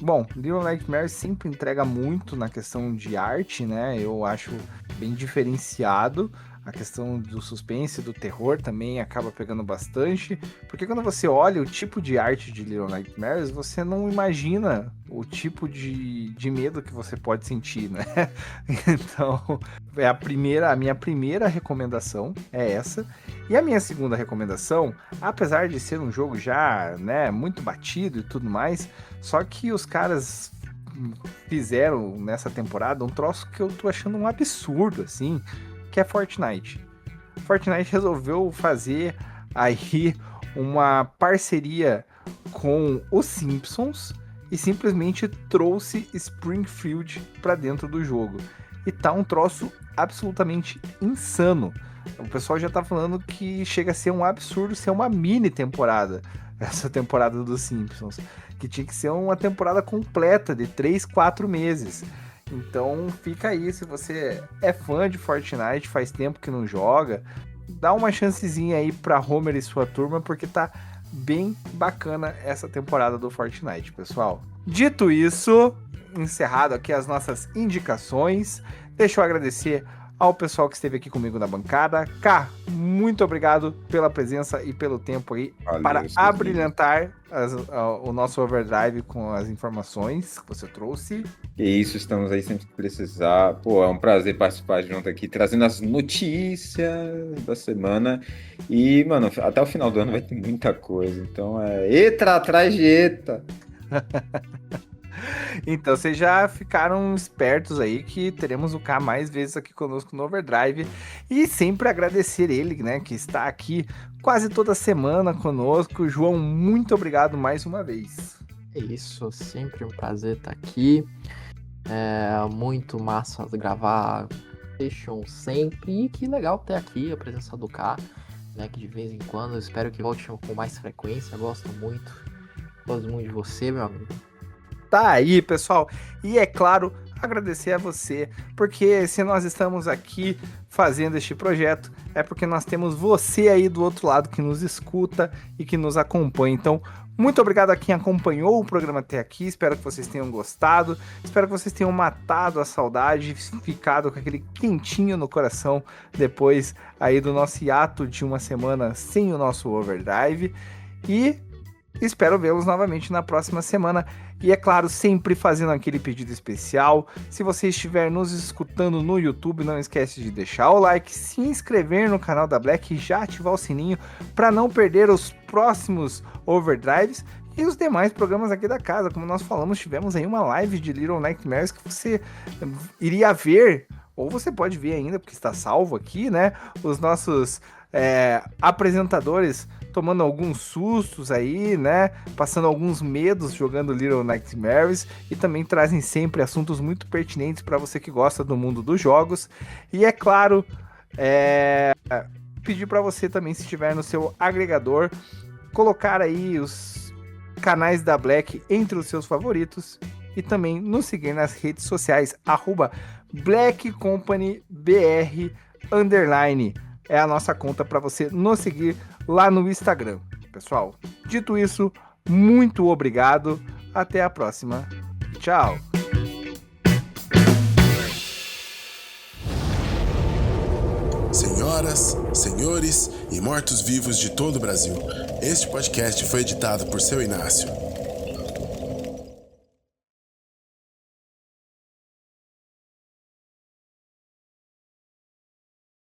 Bom, Little Nightmares sempre entrega muito na questão de arte, né? Eu acho bem diferenciado. A questão do suspense, do terror também acaba pegando bastante, porque quando você olha o tipo de arte de Little Nightmares, você não imagina o tipo de medo que você pode sentir, né? Então, a minha primeira recomendação é essa. E a minha segunda recomendação, apesar de ser um jogo já, né, muito batido e tudo mais, só que os caras fizeram nessa temporada um troço que eu tô achando um absurdo, assim, que é Fortnite. Fortnite resolveu fazer aí uma parceria com os Simpsons e simplesmente trouxe Springfield para dentro do jogo. E tá um troço absolutamente insano. O pessoal já tá falando que chega a ser um absurdo ser uma mini temporada, essa temporada dos Simpsons, que tinha que ser uma temporada completa de 3, 4 meses. Então fica aí, se você é fã de Fortnite, faz tempo que não joga, dá uma chancezinha aí pra Homer e sua turma, porque tá bem bacana essa temporada do Fortnite, pessoal. Dito isso, encerrado aqui as nossas indicações, deixa eu agradecer ao pessoal que esteve aqui comigo na bancada. Cá, muito obrigado pela presença e pelo tempo aí. Valeu, para Cidinho. abrilhantar o nosso overdrive com as informações que você trouxe. E isso, estamos aí sempre que precisar. Pô, é um prazer participar junto aqui, trazendo as notícias da semana. E, mano, até o final do ano vai ter muita coisa. Então é ETA atrás de ETA. Então, vocês já ficaram espertos aí que teremos o K mais vezes aqui conosco no Overdrive. E sempre agradecer ele, né, que está aqui quase toda semana conosco. João, muito obrigado mais uma vez. é isso, sempre um prazer estar aqui. É muito massa gravar PlayStation sempre. E que legal ter aqui a presença do K, né, que de vez em quando eu espero que volte com mais frequência. Gosto muito de você, meu amigo. Tá aí, pessoal. E é claro, agradecer a você, porque se nós estamos aqui fazendo este projeto, é porque nós temos você aí do outro lado que nos escuta e que nos acompanha. Então, muito obrigado a quem acompanhou o programa até aqui. Espero que vocês tenham gostado. Espero que vocês tenham matado a saudade, ficado com aquele quentinho no coração depois aí do nosso hiato de uma semana sem o nosso Overdrive. E espero vê-los novamente na próxima semana. E é claro, sempre fazendo aquele pedido especial. Se você estiver nos escutando no YouTube, não esquece de deixar o like, se inscrever no canal da Black e já ativar o sininho para não perder os próximos Overdrives e os demais programas aqui da casa. Como nós falamos, tivemos aí uma live de Little Nightmares que você iria ver, ou você pode ver ainda, porque está salvo aqui, né? Os nossos apresentadores tomando alguns sustos aí, né? Passando alguns medos jogando Little Nightmares e também trazem sempre assuntos muito pertinentes para você que gosta do mundo dos jogos. E é claro, pedir para você também, se estiver no seu agregador, colocar aí os canais da Black entre os seus favoritos e também nos seguir nas redes sociais, @BlackCompanyBR_. É a nossa conta para você nos seguir lá no Instagram. Pessoal, dito isso, muito obrigado. Até a próxima. Tchau. Senhoras, senhores e mortos-vivos de todo o Brasil, este podcast foi editado por Seu Inácio.